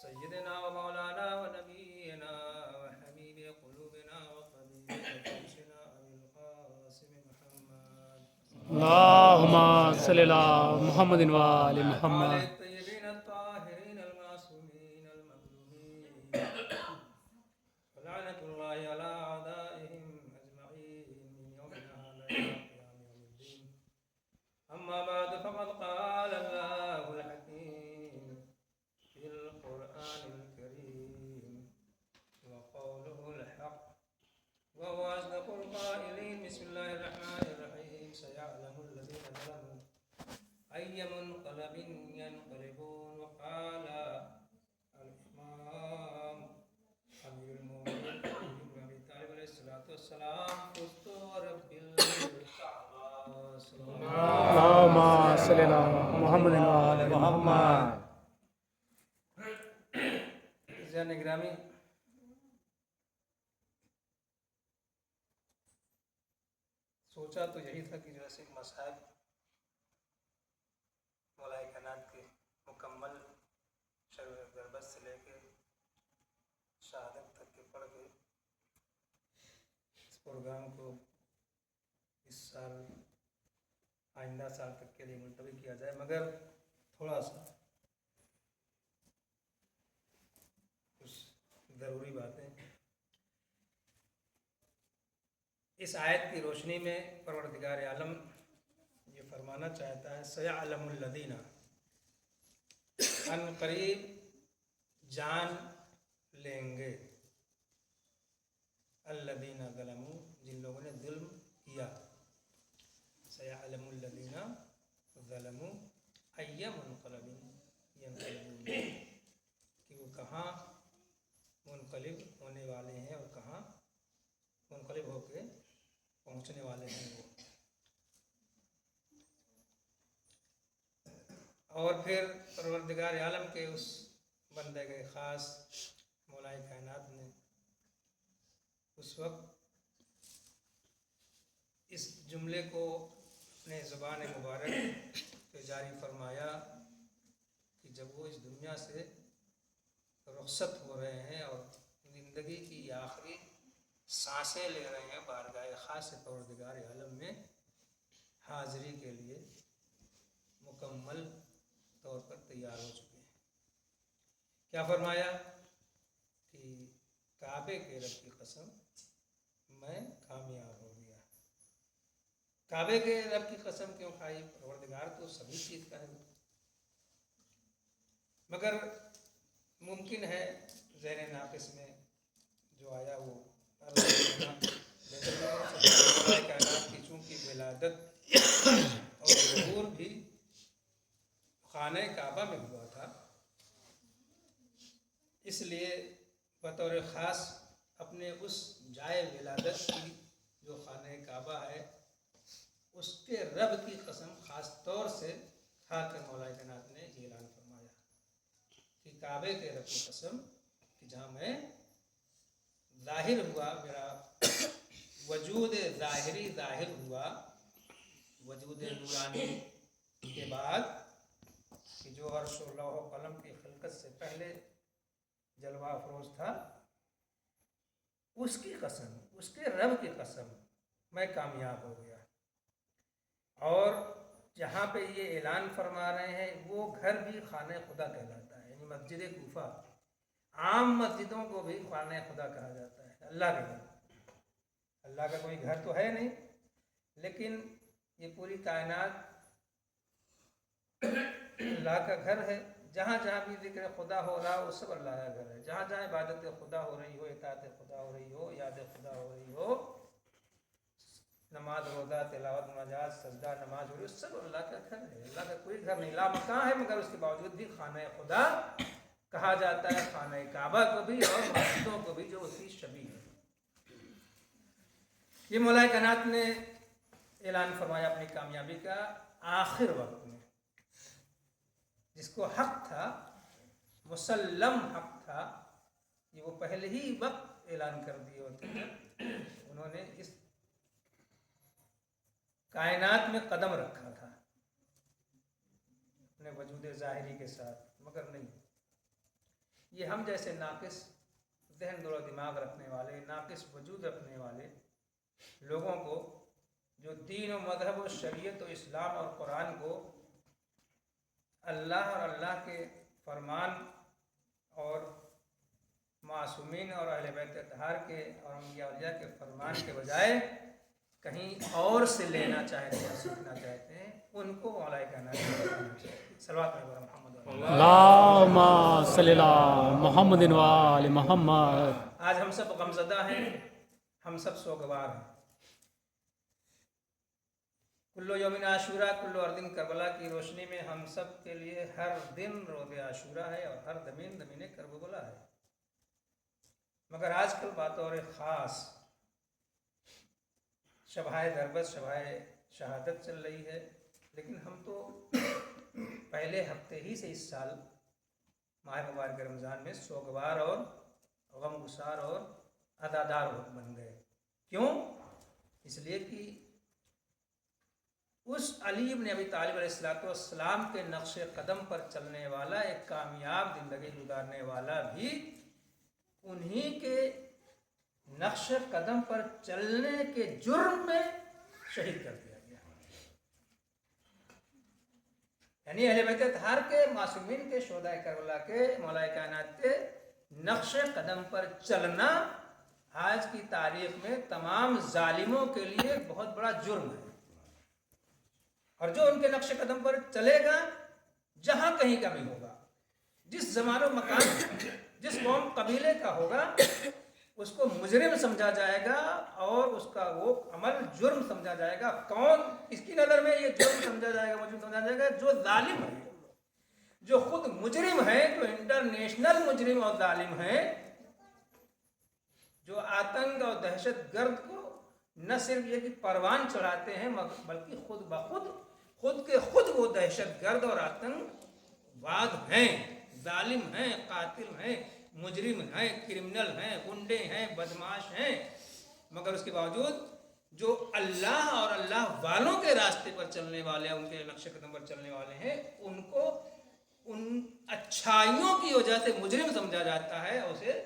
سيدنا ومولانا ونبينا وحبيب قلوبنا وطبيب نفوسنا أبي القاسم محمد اللهم صل على محمد وآل وعلى محمد. آل الطيبين الطاهرين المعصومين المظلومين ولعنة الله على أعدائهم أجمعين من يومنا هذا إلى قيام يوم الدين. أما بعد فقد قال الله الحكيم في القرآن الكريم وقوله الحق وهو أصدق القائلين. بسم الله الرحمن الرحيم. سيعلم الذين ظلموا أي منقلب ينقلبون. وقال الإمام أمير المؤمنين علي بن أبي طالب عليه الصلاة والسلام فزت رب الكعبة صلى الله اللهم صل على محمد وآل محمد. عزیزان گرامی، سوچا تو یہی تھا کہ جیسے مصائب مولائے کائنات کے مکمل شب غربت سے لے کے شہادت تک کے پڑھ کے اس پروگرام کو اس سال آئندہ سال تک کے لیے ملتوی کیا جائے، مگر تھوڑا سا کچھ ضروری باتیں اس آیت کی روشنی میں پروردگار عالم یہ فرمانا چاہتا ہے سیعلم الذین، ان قریب جان لیں گے، الذین ظلموا، جن لوگوں نے ظلم کیا، سیعلم الذین ظلموا ای منقلب ینقلبون، کہ وہ کہاں منقلب ہونے والے ہیں اور کہاں منقلب ہو کے پہنچنے والے ہیں وہ۔ اور پھر پروردگار عالم کے اس بندے کے خاص مولائے کائنات نے اس وقت اس جملے کو اپنے زبان مبارک پہ جاری فرمایا کہ جب وہ اس دنیا سے رخصت ہو رہے ہیں اور زندگی کی آخری سانسیں لے رہے ہیں، بارگاہ خاص پروردگار عالم میں حاضری کے لیے مکمل طور پر تیار ہو چکے ہیں۔ کیا فرمایا کہ کعبے کے رب کی قسم میں کامیاب ہو گیا۔ کعبے کے رب کی قسم کیوں کھائی؟ پروردگار تو سبھی چیز کا ہے، مگر ممکن ہے ذہن ناقص میں جو آیا وہ کائنات کی چونکہ ولادت اور ظہور بھی خانہ کعبہ میں ہوا تھا، اس لیے بطور خاص اپنے اس جائے ولادت کی جو خانہ کعبہ ہے اس کے رب کی قسم خاص طور سے کھا کر مولائے کائنات نے یہ اعلان فرمایا کہ کعبے کے رب کی قسم کہ جہاں میں ظاہر ہوا، میرا وجود ظاہری ظاہر ہوا، وجود نورانی کے بعد کہ جو عرش و لوح و قلم کی خلقت سے پہلے جلوہ افروز تھا، اس کی قسم، اس کے رب کی قسم میں کامیاب ہو گیا۔ اور جہاں پہ یہ اعلان فرما رہے ہیں وہ گھر بھی خانہ خدا کہلاتا ہے، یعنی مسجد کوفہ، عام مسجدوں کو بھی خانہ خدا کہا جاتا ہے، اللہ کے گھر۔ اللہ کا کوئی گھر تو ہے نہیں، لیکن یہ پوری کائنات اللہ کا گھر ہے۔ جہاں جہاں بھی ذکر خدا ہو رہا ہو وہ سب اللہ کا گھر ہے، جہاں جہاں عبادت خدا ہو رہی ہو، اطاعت خدا ہو رہی ہو، یاد خدا ہو رہی ہو، نماز روزہ تلاوت مناجات سجدہ نماز ہو رہی ہو، سب اللہ کا گھر ہے۔ اللہ کا کوئی گھر نہیں، لا مکان ہے، مگر اس کے باوجود بھی خانہ خدا کہا جاتا ہے، خانہ کعبہ کو بھی اور مسجدوں کو بھی جو اس کی شبیہ ہے۔ یہ مولائے کائنات نے اعلان فرمایا اپنی کامیابی کا آخر وقت میں، جس کو حق تھا، مسلم حق تھا، یہ وہ پہلے ہی وقت اعلان کر دیے ہوتے ہیں۔ انہوں نے اس کائنات میں قدم رکھا تھا اپنے وجود ظاہری کے ساتھ، مگر نہیں، یہ ہم جیسے ناقص ذہن دل و دماغ رکھنے والے، ناقص وجود رکھنے والے لوگوں کو جو دین و مذہب و شریعت و اسلام اور قرآن کو اللہ اور اللہ کے فرمان اور معصومین اور اہل بیت اطہار کے اور انبیاء اولیاء کے فرمان کے بجائے کہیں اور سے لینا چاہتے ہیں، سیکھنا چاہتے ہیں، ان کو مولا کائنات چاہیے۔ صلوات علی محمد۔ اللہم صلی علی محمد و آل محمد۔ آج ہم سب غمزدہ ہیں، ہم سب سوگوار ہیں۔ کلو یومن عاشورہ کلو اردن کربلا کی روشنی میں ہم سب کے لیے ہر دن روز عاشورہ ہے اور ہر دمین دمین کربلا ہے۔ مگر آج کل بطور خاص شبہائے دربت، شبہائے شہادت چل رہی ہے، لیکن ہم تو پہلے ہفتے ہی سے اس سال ماہ مبارک رمضان میں سوگوار اور غم گسار اور عزادار بن گئے۔ کیوں؟ اس لیے کہ اس علی بن ابی طالب علیہ السلام کے نقش قدم پر چلنے والا، ایک کامیاب زندگی گزارنے والا بھی انہی کے نقش قدم پر چلنے کے جرم میں شہید کر دیا گیا۔ یعنی اہل بیت اطہار کے معصومین کے شہداء کربلا کے مولا کائنات کے نقش قدم پر چلنا آج کی تاریخ میں تمام ظالموں کے لیے بہت بڑا جرم ہے، اور جو ان کے نقش قدم پر چلے گا جہاں کہیں کا بھی ہوگا، جس زمان و مکان جس قوم قبیلے کا ہوگا، اس کو مجرم سمجھا جائے گا اور اس کا وہ عمل جرم سمجھا جائے گا۔ کون؟ اس کی نظر میں یہ جرم سمجھا جائے گا، مجرم سمجھا جائے گا جو ظالم ہے، جو خود مجرم ہے، جو انٹرنیشنل مجرم اور ظالم ہے، جو آتنک اور دہشت گرد کو نہ صرف یہ کہ پروان چڑھاتے ہیں بلکہ خود بخود خود کے خود وہ دہشت گرد اور آتنک واد ہیں، ظالم ہیں، قاتل ہیں، مجرم ہیں، کرمنل ہیں، گنڈے ہیں، بدماش ہیں، مگر اس کے باوجود جو اللہ اور اللہ والوں کے راستے پر چلنے والے ہیں، ان کے نقش قدم پر چلنے والے ہیں، ان کو ان اچھائیوں کی وجہ سے مجرم سمجھا جاتا ہے، اسے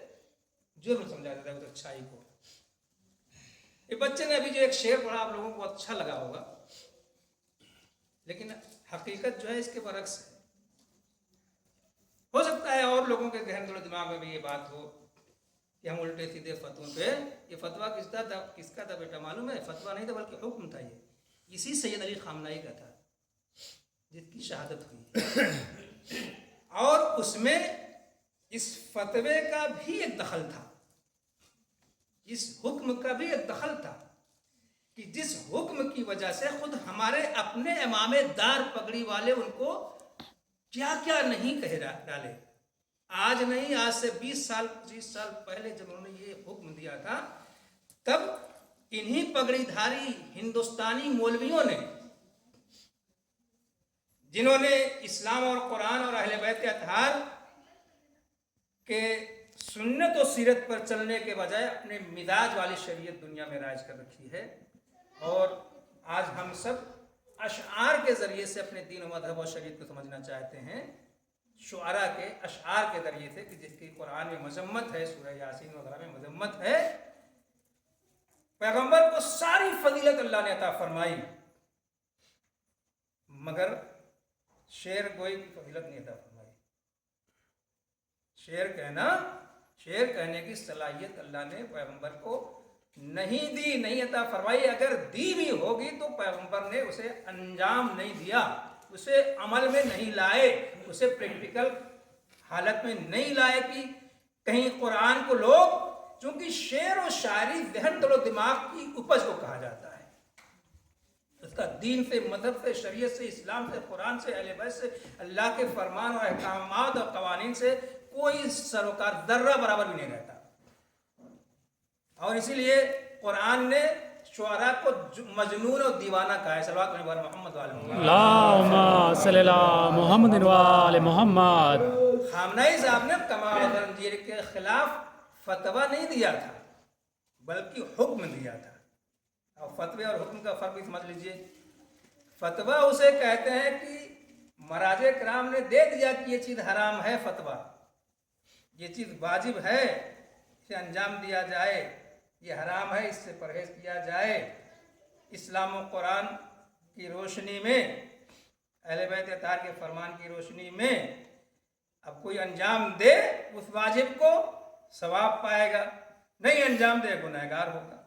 جرم سمجھا جاتا ہے اس اچھائی کو۔ یہ بچے نے ابھی جو ایک شعر پڑھا آپ لوگوں کو اچھا لگا ہوگا، لیکن حقیقت جو ہے اس کے برعکس ہے۔ ہو سکتا ہے اور لوگوں کے ذہن و دماغ میں بھی یہ بات ہو کہ ہم الٹے سیدھے فتووں پہ، یہ فتویٰ کس کا تھا بیٹا معلوم ہے؟ فتویٰ نہیں تھا بلکہ حکم تھا، یہ اسی سید علی خامنائی کا تھا جس کی شہادت ہوئی، اور اس میں اس فتوے کا بھی ایک دخل تھا، اس حکم کا بھی ایک دخل تھا کہ جس حکم کی وجہ سے خود ہمارے اپنے امام دار پگڑی والے ان کو کیا کیا نہیں کہہ ڈالے۔ آج نہیں، آج سے 20 سال 25 سال پہلے جب انہوں نے یہ حکم دیا تھا، تب انہی پگڑی دھاری ہندوستانی مولویوں نے، جنہوں نے اسلام اور قرآن اور اہل بیت اطہار کے سنت و سیرت پر چلنے کے بجائے اپنے مزاج والی شریعت دنیا میں رائج کر رکھی ہے، اور آج ہم سب اشعار کے ذریعے سے اپنے دین و مذہب و شریعت کو سمجھنا چاہتے ہیں، شعراء کے اشعار کے ذریعے سے، کہ جس کی قرآن میں مذمت ہے، سورہ یاسین وغیرہ میں مذمت ہے۔ پیغمبر کو ساری فضیلت اللہ نے عطا فرمائی، مگر شعر گوئی کی فضیلت نہیں عطا فرمائی۔ شعر کہنے کی صلاحیت اللہ نے پیغمبر کو نہیں دی، نہیں عطا فرمائی۔ اگر دی بھی ہوگی تو پیغمبر نے اسے انجام نہیں دیا، اسے عمل میں نہیں لائے، اسے پریکٹیکل حالت میں نہیں لائے کہ کہیں قرآن کو لوگ، چونکہ شعر و شاعری ذہن دل و دماغ کی اپج کو کہا جاتا ہے، اس کا دین سے، مذہب سے، شریعت سے، اسلام سے، قرآن سے، اہل بیت سے، اللہ کے فرمان اور احکامات اور قوانین سے کوئی سروکار ذرہ برابر بھی نہیں رہتا۔ اور اسی لیے قرآن نے شعراء کو مجنون اور دیوانہ کہا ہے۔ صلوات محمد وعلی محمد۔ اللہم صلی علی محمد و آل محمد۔ خامنائی صاحب نے کمال زنجیر کے خلاف فتویٰ نہیں دیا تھا بلکہ حکم دیا تھا۔ اور فتوے اور حکم کا فرق بھی سمجھ لیجئے۔ فتویٰ اسے کہتے ہیں کہ مراجع کرام نے دے دیا کہ یہ چیز حرام ہے، فتویٰ، ये चीज़ वाजिब है, इसे अंजाम दिया जाए, ये हराम है, इससे परहेज किया जाए। इस्लाम और कुरान की रोशनी में, अहले बैत अतार के फरमान की रोशनी में अब कोई अंजाम दे उस वाजिब को, सवाब पाएगा, नहीं अंजाम दे गुनहगार होगा।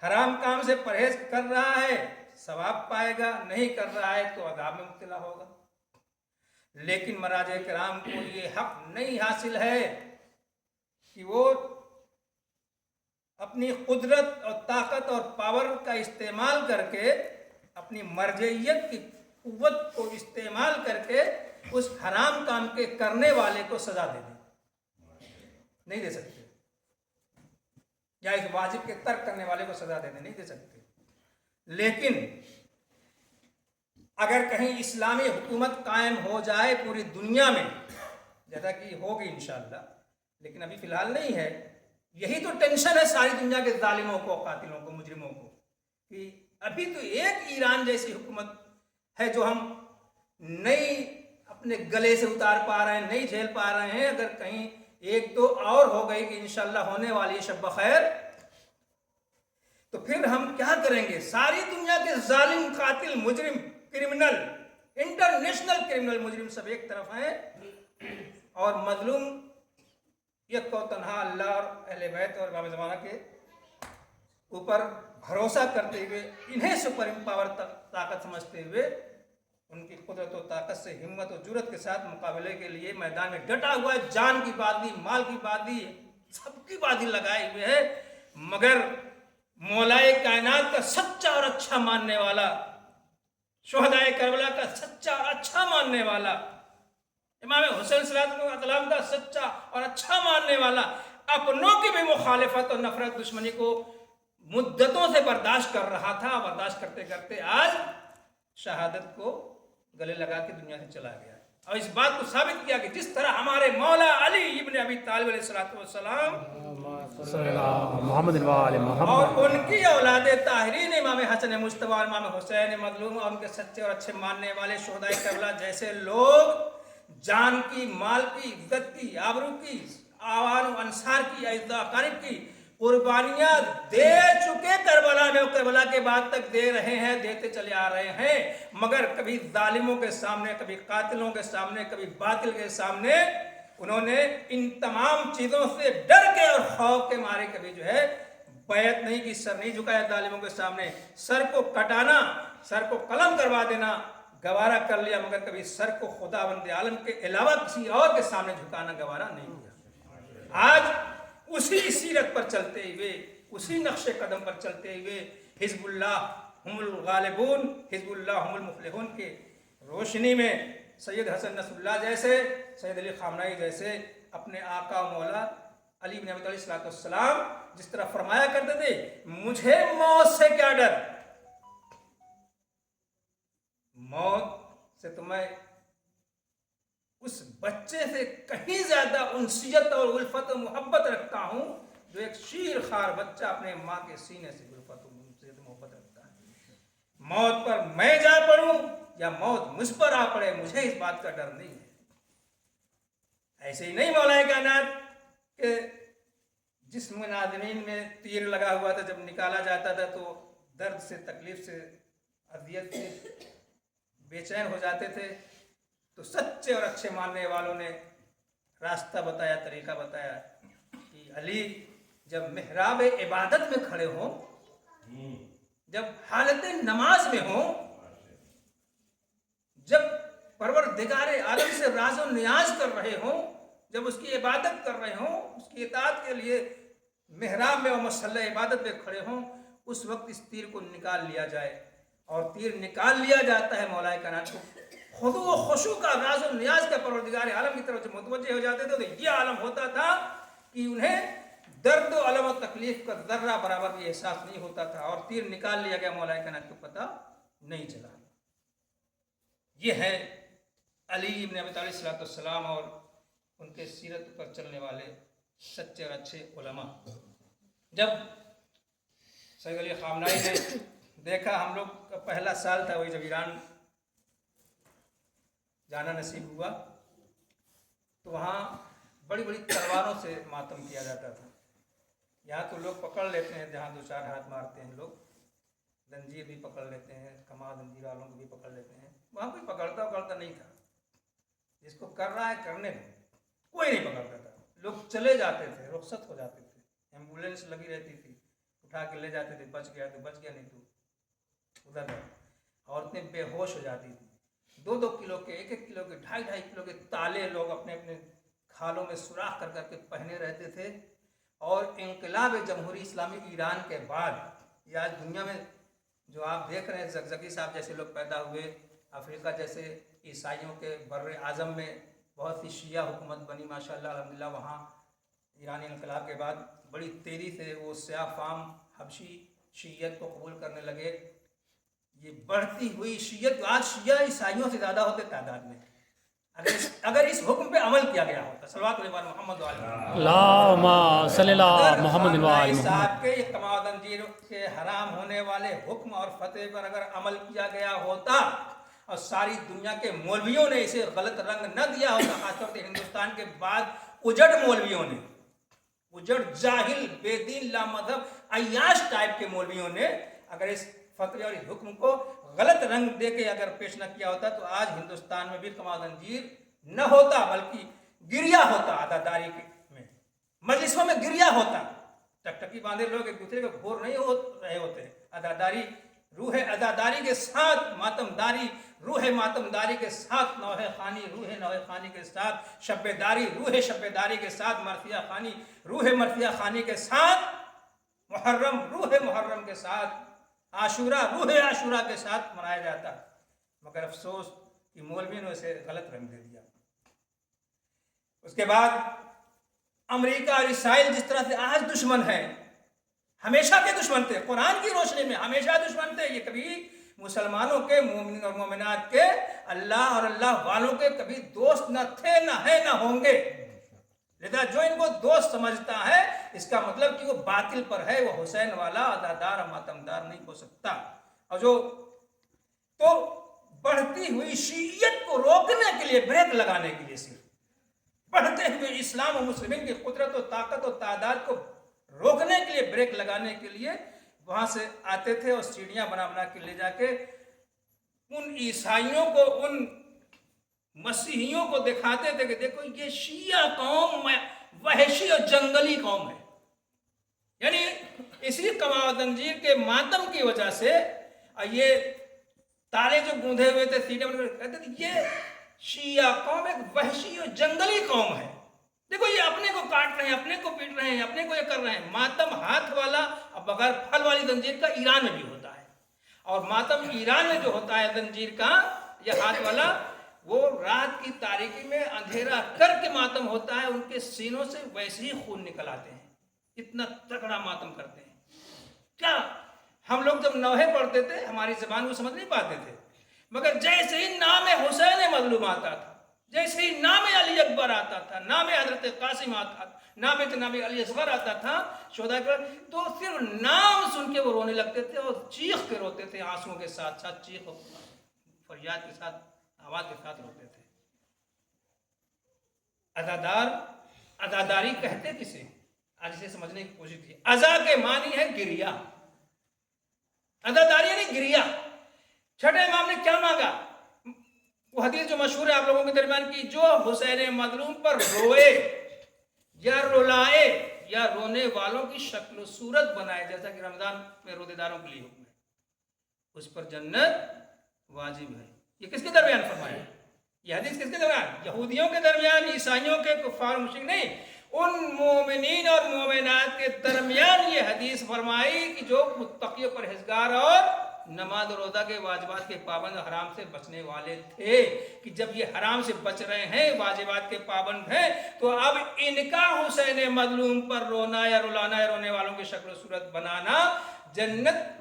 हराम काम से परहेज कर रहा है, सवाब पाएगा, नहीं कर रहा है तो अज़ाब में मुब्तला होगा। लेकिन मराजे किराम को ये हक नहीं हासिल है कि वो अपनी कुदरत और ताकत और पावर का इस्तेमाल करके, अपनी मर्जियत की कुव्वत को इस्तेमाल करके उस हराम काम के करने वाले को सजा दे दे, नहीं दे सकते। या इस वाजिब के तर्क करने वाले को सजा दे दे, नहीं दे सकते। लेकिन अगर कहीं इस्लामी हुकूमत कायम हो जाए पूरी दुनिया में, जैसा कि होगी इंशाअल्लाह, लेकिन अभी फिलहाल नहीं है, यही तो टेंशन है सारी दुनिया के जालिमों को, कातिलों को, मुजरिमों को, कि अभी तो एक ईरान जैसी हुकूमत है जो हम नहीं अपने गले से उतार पा रहे हैं, नहीं झेल पा रहे हैं। अगर कहीं एक दो और हो गई कि इंशाअल्लाह होने वाली है शब खैर, तो फिर हम क्या करेंगे? सारी दुनिया के जालिम, कातिल, मुजरिम, क्रिमिनल, इंटरनेशनल क्रिमिनल मुजरिम सब एक तरफ हैं और मजलूम एक को तन्हा अल्लाह और अहले बैत और इमाम ज़माना के ऊपर भरोसा करते हुए, इन्हें सुपर पावर ताकत समझते हुए, उनकी कुदरत और ताकत से हिम्मत और जुर्रत के साथ मुकाबले के लिए मैदान में डटा हुआ है। जान की बाजी, माल की बाजी, सबकी बाजी लगाए हुए है। मगर मौलाए कायनात का सच्चा और अच्छा मानने वाला, शुहदाए करबला का सच्चा और अच्छा मानने वाला, इमाम हुसैन सलाम का सच्चा और अच्छा मानने वाला, अपनों की भी मुखालिफत और नफरत, दुश्मनी को मुद्दतों से बर्दाश्त कर रहा था। बर्दाश्त करते करते आज शहादत को गले लगा के दुनिया से चला गया। और इस बात को साबित किया कि जिस तरह हमारे मौला अली इब्न अबी तालिब अलैहिस्सलाम मोहम्मद और उनकी औलाद ताहिरीन इमाम हसन मुज्तबा, इमाम हुसैन मजलूम और उनके सच्चे और अच्छे मानने वाले शुहदाए करबला जैसे लोग जान की, माल की, इज्जत की, आबरू की, आवान अंसार की, अज़्ज़ाकारी की कुर्बानियां दे चुके करबला में, करबला के बाद तक दे रहे हैं, देते चले आ रहे हैं। मगर कभी जालिमों के सामने, कभी कातिलों के सामने, कभी बातिल के सामने उन्होंने इन तमाम चीज़ों से डर के और खौफ के मारे कभी जो है बैत नहीं की, सर नहीं झुकाया जालिमों के सामने। सर को कटाना, सर को कलम करवा देना गवारा कर लिया, मगर कभी सर को खुदावंद आलम के अलावा किसी और के सामने झुकाना गवारा नहीं किया। आज उसी सीरत पर चलते हुए, उसी नक्शे कदम पर चलते हुए हिजबुल्लाह हुमुल गालिबून, हिजबुल्लाह हुमुल मुफलिहून के रोशनी में सैयद हसन नसरुल्लाह जैसे, सैयद अली खामनाई जैसे अपने आका मौला अली इब्न अबी तालिब अलैहिस्सलाम जिस तरह फरमाया करते थे, मुझे मौत से क्या डर, मौत से तो मैं उस बच्चे से कहीं ज्यादा उनसियत और उल्फत और मोहब्बत रखता हूं जो एक शीर खार बच्चा अपने माँ के सीने से उल्फत और मोहब्बत रखता है। मौत पर मैं जा पड़ूं या मौत मुझ पर आ पड़े, मुझे इस बात का डर नहीं है। ऐसे ही नहीं मौलाए कायनात के जिस्म नाज़नीन में तीर लगा हुआ था, जब निकाला जाता था तो दर्द से, तकलीफ से, अजियत से बेचैन हो जाते थे। तो सच्चे और अच्छे मानने वालों ने रास्ता बताया, तरीका बताया कि अली जब मेहराब इबादत में खड़े हों, जब हालत नमाज में हों, जब परवरदिगारे आलम से राज़ो नियाज कर रहे हों, जब उसकी इबादत कर रहे हों, उसकी इताअत के लिए मेहराब में और मसल्ला इबादत में खड़े हों, उस वक्त इस तीर को निकाल लिया जाए। और तीर निकाल लिया जाता है मौलाए कायनात को खुदू व खुशू का, राज़ो नियाज का परवरदिगार आलम की तरफ से मुतवज्जे हो जाते थे। तो ये आलम होता था कि उन्हें दर्द व अलम और तकलीफ का जर्रा बराबर भी एहसास नहीं होता था। और तीर निकाल लिया गया, मौलाए कायनात को पता नहीं चला। ये है अली इब्न अबी तालिब अलैहिस्सलाम और उनके सीरत पर चलने वाले सच्चे और अच्छे उलमा। जब सैयद अली खामनाई ने देखा, हम लोग का पहला साल था वही जब ईरान जाना नसीब हुआ, तो वहाँ बड़ी बड़ी तलवारों से मातम किया जाता था। यहाँ तो लोग पकड़ लेते हैं, जहाँ दो चार हाथ मारते हैं लोग, जंजीर भी पकड़ लेते हैं, कमाल जंजीर वालों को भी पकड़ लेते हैं। वहाँ कोई पकड़ता नहीं था, जिसको कर रहा है करने दो, कोई नहीं पकड़ता था। लोग चले जाते थे, रुखसत हो जाते थे, एम्बुलेंस लगी रहती थी, उठा के ले जाते थे, बच गया तो बच गया, नहीं तो उधर रहा। औरतें बेहोश हो जाती थी। 2-2 किलो के, 1-1 किलो के, 2.5-2.5 किलो के ताले लोग अपने अपने खालों में सुराख कर करके पहने रहते थे। और इंकलाब जमहूरी इस्लामी ईरान के बाद या आज दुनिया में जो आप देख रहे हैं, ज़गज़गी साहब जैसे लोग पैदा हुए, अफ्रीका जैसे ईसाइयों के बर्र आज़म में बहुत सी शिया हुकूमत बनी माशाअल्लाह अल्हम्दुलिल्लाह। वहाँ ईरानी इनकलाब के बाद बड़ी तेज़ी से वो स्याह फाम हबशी शीयत को कबूल करने लगे। ये बढ़ती हुई शीयत, आज शिया ईसाइयों से ज़्यादा होते तादाद में, अगर इस हुक्म पे अमल किया गया होता। सल्लल्लाहु अलैहि मोहम्मद साहब के कमादंजीर के हराम होने वाले हुक्म और फतवे पर अगर अमल किया गया होता और सारी दुनिया के मौलवियों ने इसे गलत रंग न दिया होता, खासतौर से हिंदुस्तान के बाद उजड़ मौलवियों ने, उजड़ जाहिल बेदीन लामज़हब अय्याश टाइप के मौलवियों ने अगर इस फतवे और इस हुक्म को गलत रंग दे के अगर पेश न किया होता, तो आज हिंदुस्तान में भी कमादंजीर न होता, बल्कि गिरिया होता। अदादारी में मजलिसों में गिरिया होता, टकटकी बांधे लोग एक दूसरे को घोर नहीं हो रहे होते। अदादारी रूह अदादारी के साथ मातमदारी, रूह मातमदारी के साथ नौहे खानी, रूह नौहे खानी के साथ शब्बेदारी, रूह शब्बेदारी के साथ मरफिया खानी, रूह मरफिया खानी के साथ मुहर्रम, रूह मुहर्रम के साथ आशूरा, रूह आशूरा के साथ मनाया जाता। मगर अफसोस कि मौलवी ने उसे गलत रंग दे दिया। उसके बाद अमेरिका और इसराइल जिस तरह से आज दुश्मन है, हमेशा के दुश्मन थे, कुरान की रोशनी में हमेशा दुश्मन थे। ये कभी मुसलमानों के, मोमिन और मोमिनात के, अल्लाह और अल्लाह वालों के कभी दोस्त न थे, न है, न होंगे। लिहाजा जो इनको दोस्त समझता है, इसका मतलब कि वो बातिल पर है, वो हुसैन वाला अदादार और मातमदार नहीं हो सकता। और जो तो बढ़ती हुई शीयत को रोकने के लिए, ब्रेक लगाने के लिए, सिर्फ बढ़ते हुए इस्लाम और मुस्लिमीन की कुदरत और ताकत और तादाद को रोकने के लिए, ब्रेक लगाने के लिए वहां से आते थे और सीढ़ियां बना बना के ले जाके उन ईसाइयों को, उन मसीहियों को दिखाते थे कि देखो ये शिया कौम वहशी और जंगली कौम है। यानी इसी कमादंजीर के मातम की वजह से ये ताले जो गूंधे हुए थे सीने में, कहते थे ये शिया कौम एक वहशी और जंगली कौम है। देखो ये अपने को काट रहे हैं, अपने को पीट रहे हैं, अपने को ये कर रहे हैं। मातम हाथ वाला और बगैर फल वाली जंजीर का ईरान में भी होता है, और मातम ईरान में जो होता है जंजीर का, यह हाथ वाला, वो रात की तारीकी में अंधेरा करके मातम होता है। उनके सीनों से वैसे ही खून निकल आते हैं, इतना तगड़ा मातम करते हैं। क्या हम लोग जब नौहे पढ़ते थे, हमारी जबान को समझ नहीं पाते थे, मगर जैसे ही नाम हुसैन मजलूम आता था, जैसे ही नाम अली अकबर आता था, नाम हजरत कासिम आता था, नाम जनाब अली असगर आता था, शोधा कर, तो सिर्फ नाम सुन के वो रोने लगते थे और चीख के रोते थे, आंसुओं के साथ साथ, चीख फरियाद के साथ, आवाज के साथ रोते थे। अदादार, अदादारी कहते किसे, आज इसे समझने की कोशिश की। अजा के मानी है गिरिया, अदादारी यानी गिरिया। छठे इमाम ने क्या मांगा, वो हदीस जो मशहूर है आप लोगों के दरमियान की, जो हुसैन मजलूम पर रोए या रुलाए या रोने वालों की शक्ल सूरत बनाए, जैसा कि रमजान में रोजेदारों के लिए हुक्म है, उस पर जन्नत वाजिब है। ये किसके दरमियान फरमाया, ये हदीस किसके दरमियान, यहूदियों के दरमियान, ईसाइयों के, कुफार मुशरिक नहीं, उन मोमिनीन और मोमिनात के दरमियान ये हदीस फरमाई कि जो मुत्तकी परहेजगार और नमाज और रोज़ा के वाजिबात के पाबंद, हराम से बचने वाले थे, कि जब ये हराम से बच रहे हैं, वाजिबात के पाबंद हैं, तो अब इनका हुसैन मजलूम पर रोना या रुलाना या रोने वालों की शक्ल सूरत बनाना, जन्नत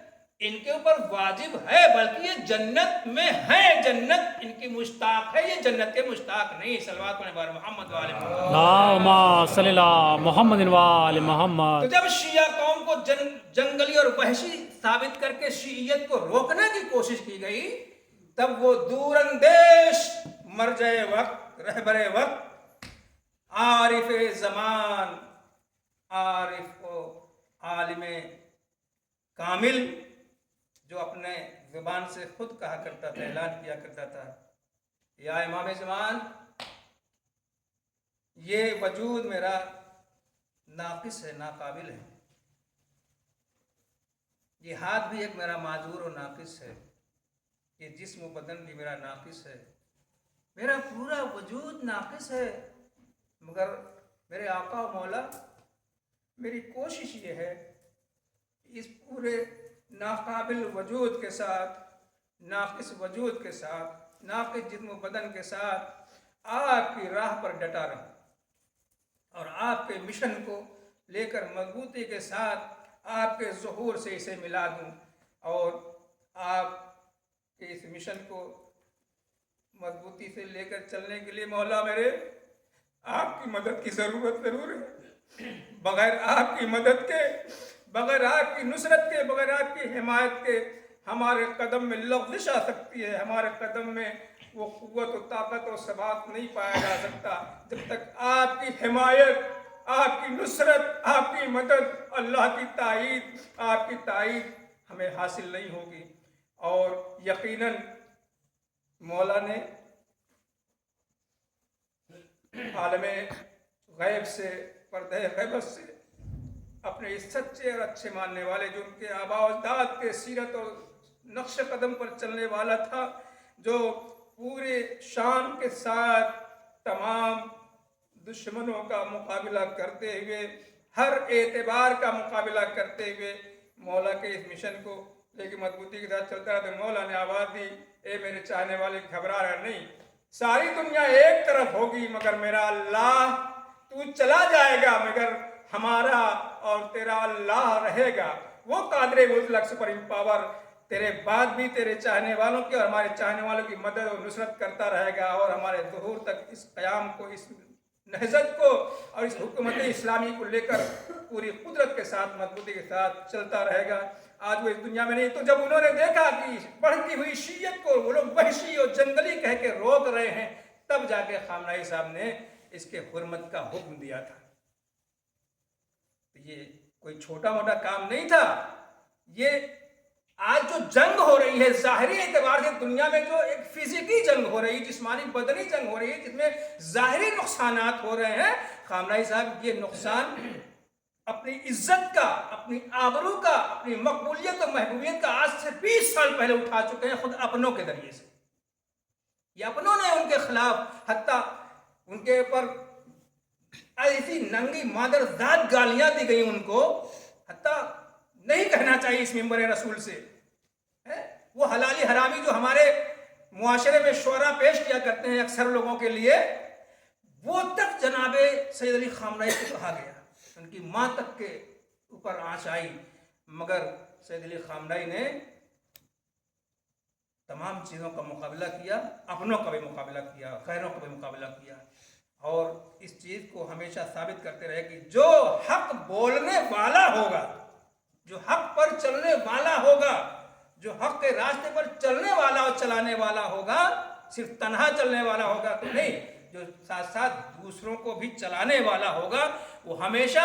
इनके ऊपर वाजिब है, बल्कि ये जन्नत में है, जन्नत इनकी मुश्ताक है, ये जन्नत के मुश्ताक नहीं। सल्लल्लाहु अलैहि मोहम्मद वाले मोहम्मद। तो जब शिया कौम को जंगली और वहशी साबित करके शियत को रोकने की कोशिश की गई, तब वो दूरंदेश मरजे वक्त, रहबरे वक्त, आरिफ कामिल जो अपने ज़ुबान से खुद कहा करता था, ऐलान किया करता था, या इमाम ज़मान, ये वजूद मेरा नाकिस है, नाकाबिल है, ये हाथ भी एक मेरा माजूर और नाकिस है, ये जिस्म बदन भी मेरा नाकिस है, मेरा पूरा वजूद नाकिस है, मगर मेरे आका और मौला, मेरी कोशिश ये है इस पूरे नाकाबिल वजूद के साथ, नाकिस वजूद के साथ, नाकिस जिस्म बदन के साथ आपकी राह पर डटा रहूं और आपके मिशन को लेकर मजबूती के साथ आपके ज़ुहूर से इसे मिला दूं और आपके इस मिशन को मजबूती से लेकर चलने के लिए मौला मेरे आपकी मदद की ज़रूरत ज़रूर है। बगैर आपकी मदद के, बगैर आपकी नुसरत के, बगैर आपकी हिमायत के हमारे कदम में लग़ज़िश आ सकती है, हमारे कदम में वो क़ुव्वत और ताकत और सबात नहीं पाया जा सकता जब तक आपकी हिमायत, आपकी नुसरत, आपकी मदद, अल्लाह की ताईद, आपकी ताईद हमें हासिल नहीं होगी। और यकीनन मौला ने आलमे गैब से, पर्दे गैबत से अपने इस सच्चे और अच्छे मानने वाले, जो उनके आबा और अजदाद के सीरत और नक्श कदम पर चलने वाला था, जो पूरे शान के साथ तमाम दुश्मनों का मुकाबला करते हुए, हर एतबार का मुकाबला करते हुए मौला के इस मिशन को लेकिन मजबूती के साथ चलता रहा। तो मौला ने आवाज़ दी, ए मेरे चाहने वाले, घबरा रहा नहीं, सारी दुनिया एक तरफ होगी मगर मेरा अल्लाह, तू चला जाएगा मगर हमारा और तेरा अल्लाह रहेगा। वो कादरे मुतलक सुपर पावर तेरे बाद भी तेरे चाहने वालों की और हमारे चाहने वालों की मदद और नुसरत करता रहेगा और हमारे ज़ुहूर तक इस क़याम को, इस नहज़त को और इस हुकूमत इस्लामी को लेकर पूरी कुदरत के साथ, मजबूती के साथ चलता रहेगा। आज वो इस दुनिया में नहीं, तो जब उन्होंने देखा कि बढ़ती हुई शीयत को वो लोग वहशी और जंगली कह के रोक रहे हैं, तब जाके खामनाई साहब ने इसके हुर्मत का हुक्म दिया था। तो ये कोई छोटा मोटा काम नहीं था। ये आज जो जंग हो रही है ज़ाहिरी एतबार से दुनिया में, जो एक फिजिकी जंग हो रही है, जिस्मानी बदनी जंग हो रही है, जिसमें ज़ाहिरी नुकसानात हो रहे हैं, खामनाई साहब ये नुकसान अपनी इज्जत का, अपनी आबरू का, अपनी मकबूलियत और महबूबियत का आज से 20 साल पहले उठा चुके हैं, खुद अपनों के जरिए से। ये अपनों ने उनके खिलाफ, हत्ता उनके ऊपर ऐसी नंगी मादरजात गालियां दी गई उनको, हत्ता नहीं कहना चाहिए इस मिंबर रसूल से है? वो हलाली हरामी जो हमारे मुआशरे में शोरा पेश किया करते हैं अक्सर लोगों के लिए, वो तक जनाबे सैयद अली खामनाई को कहा गया, उनकी माँ तक के ऊपर आँच आई, मगर सैयद अली खामनाई ने तमाम चीज़ों का मुकाबला किया, अपनों का भी मुकाबला किया, गैरों का भी मुकाबला किया, और इस चीज़ को हमेशा साबित करते रहे कि जो हक बोलने वाला होगा, जो हक पर चलने वाला होगा, जो हक के रास्ते पर चलने वाला और चलाने वाला होगा, सिर्फ तन्हा चलने वाला होगा तो नहीं, जो साथ साथ दूसरों को भी चलाने वाला होगा, वो हमेशा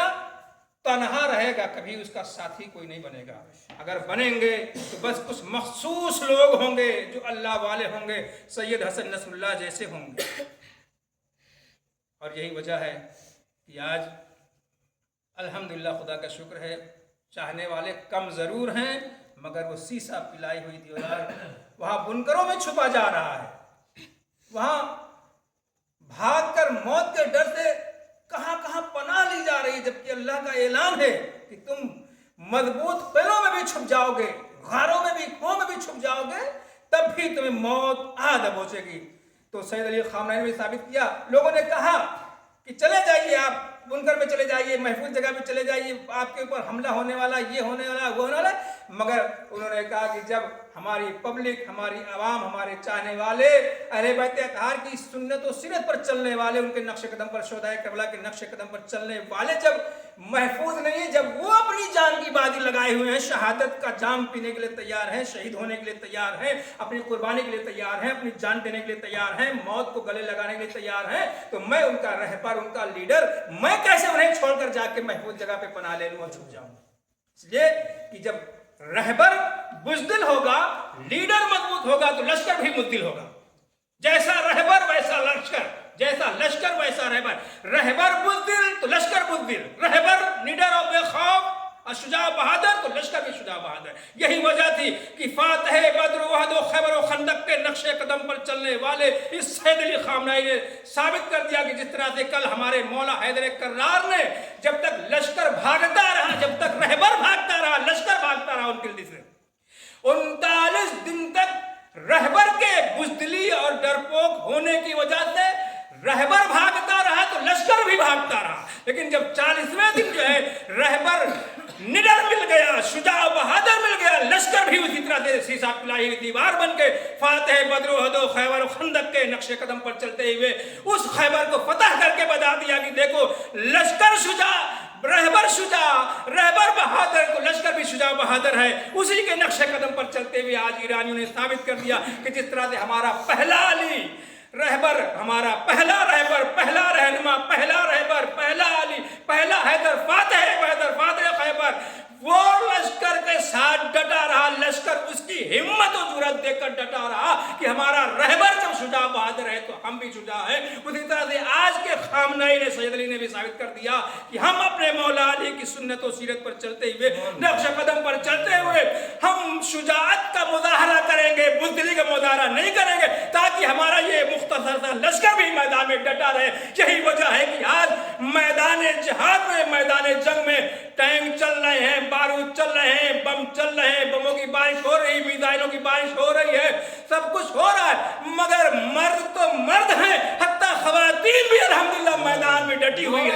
तन्हा रहेगा, कभी उसका साथी कोई नहीं बनेगा। अगर बनेंगे तो बस कुछ मखसूस लोग होंगे जो अल्लाह वाले होंगे, सैयद हसन नसरुल्लाह जैसे होंगे। और यही वजह है कि आज अल्हम्दुलिल्लाह, खुदा का शुक्र है, चाहने वाले कम ज़रूर हैं, मगर वो सीसा पिलाई हुई दीवार वहाँ बुनकरों में छुपा जा रहा है, वहाँ भागकर मौत के डर से कहाँ कहाँ पनाह ली जा रही है, जबकि अल्लाह का ऐलान है कि तुम मजबूत पेड़ों में भी छुप जाओगे, गारों में भी, कुओं में भी छुप जाओगे, तब भी तुम्हें मौत आ दबोचेगी। तो सैयद अली खामनाई ने साबित किया। लोगों ने कहा कि चले जाइए, आप बुनकर में चले जाइए, महफूज जगह पे चले जाइए, आपके ऊपर हमला होने वाला, ये होने वाला, वो होने वाला, मगर उन्होंने कहा कि जब हमारी पब्लिक, हमारी आवाम, हमारे चाहने वाले, अहले बैत अतहार की सुन्नत और सीरत पर चलने वाले, उनके नक्श कदम पर, शोहदाए करबला के नक्श कदम पर चलने वाले जब महफूज नहीं है, जब वो अपनी जान की बाजी लगाए हुए हैं, शहादत का जाम पीने के लिए तैयार हैं, शहीद होने के लिए तैयार हैं, अपनी कुर्बानी के लिए तैयार हैं, अपनी जान देने के लिए तैयार हैं, मौत को गले लगाने के लिए तैयार हैं, तो मैं उनका रहबर, उनका लीडर, मैं कैसे उन्हें छोड़कर जाके महफूज जगह पे पनाह ले लूं और छुप जाऊं। इसलिए कि जब रहबर बुज़दिल होगा, लीडर मजबूत होगा तो लश्कर भी मुद्दिल होगा। जैसा रहबर वैसा लश्कर, जैसा लश्कर वैसा रहबर। रहबर बुज़दिल तो लश्कर बुज़दिल, रहबर निडर और बेखौफ और शुजा बहादुर तो लश्कर भी शुजा बहादुर। यही वजह थी कि फातह बद्र वहद और खैबर और खंदक के नक्शे कदम पर चलने वाले इस सैयद अली खामनाई ने साबित कर दिया कि जिस तरह से कल हमारे मौला हैदर कर्रार ने जब तक लश्कर भागता रहा, जब तक रहबर भागता रहा, लश्कर भागता रहा उनके दिल से, 39 दिन तक रहबर के बुज़दिली और डरपोक होने की वजह से रहबर भागता रहा तो लश्कर भी भागता रहा। लेकिन जब 40वें दिन जो है रहबर निडर मिल गया, शुजा बहादुर मिल गया, लश्कर भी उसी तरह से शीशा पिलाई हुई दीवार बन के फातह बद्र वहद खैबर खंदक के नक्शे कदम पर चलते हुए उस खैबर को फतह करके बता दिया कि देखो लश्कर शुजा, रहबर शुजा, रहबर बहादुर तो लश्कर भी शुजा बहादुर है। उसी के नक्शे कदम पर चलते हुए आज ईरानियों ने साबित कर दिया कि जिस तरह से हमारा पहला अली रहबर, हमारा पहला रहबर, पहला रहनुमा, पहला रहबर, पहला अली, पहला हैदर, फातह खैबर, वो लश्कर के साथ डटा रहा। लश्कर उसकी हिम्मत और जुर्रत देखकर डटा रहा कि हमारा रहबर जब शुजा बहादुर है तो हम भी शुजा है। उसी तरह से आज के खामनाई ने, सैयद अली ने भी साबित कर दिया कि हम अपने मौला अली की सुन्नत और सीरत पर चलते हुए, नक्श कदम पर चलते हुए हम शुजाअत का मुजाहरा करेंगे, बुज़दिली का मुजाहरा नहीं करेंगे, ताकि हमारा ये मुख्तसर सा लश्कर भी मैदान में डटा रहे। यही वजह है कि आज मैदान जिहाद में, मैदान जंग में टैंक चल रहे हैं, बारूद चल रहे हैं, बम चल रहे हैं, बमों की बारिश हो रही, मिसाइलों की बारिश हो रही है, सब कुछ हो रहा है, मगर मर्द तो मर्द हैं, हत्ता खवातीन भी अल्हम्दुलिल्लाह मैदान में डटी हुई है।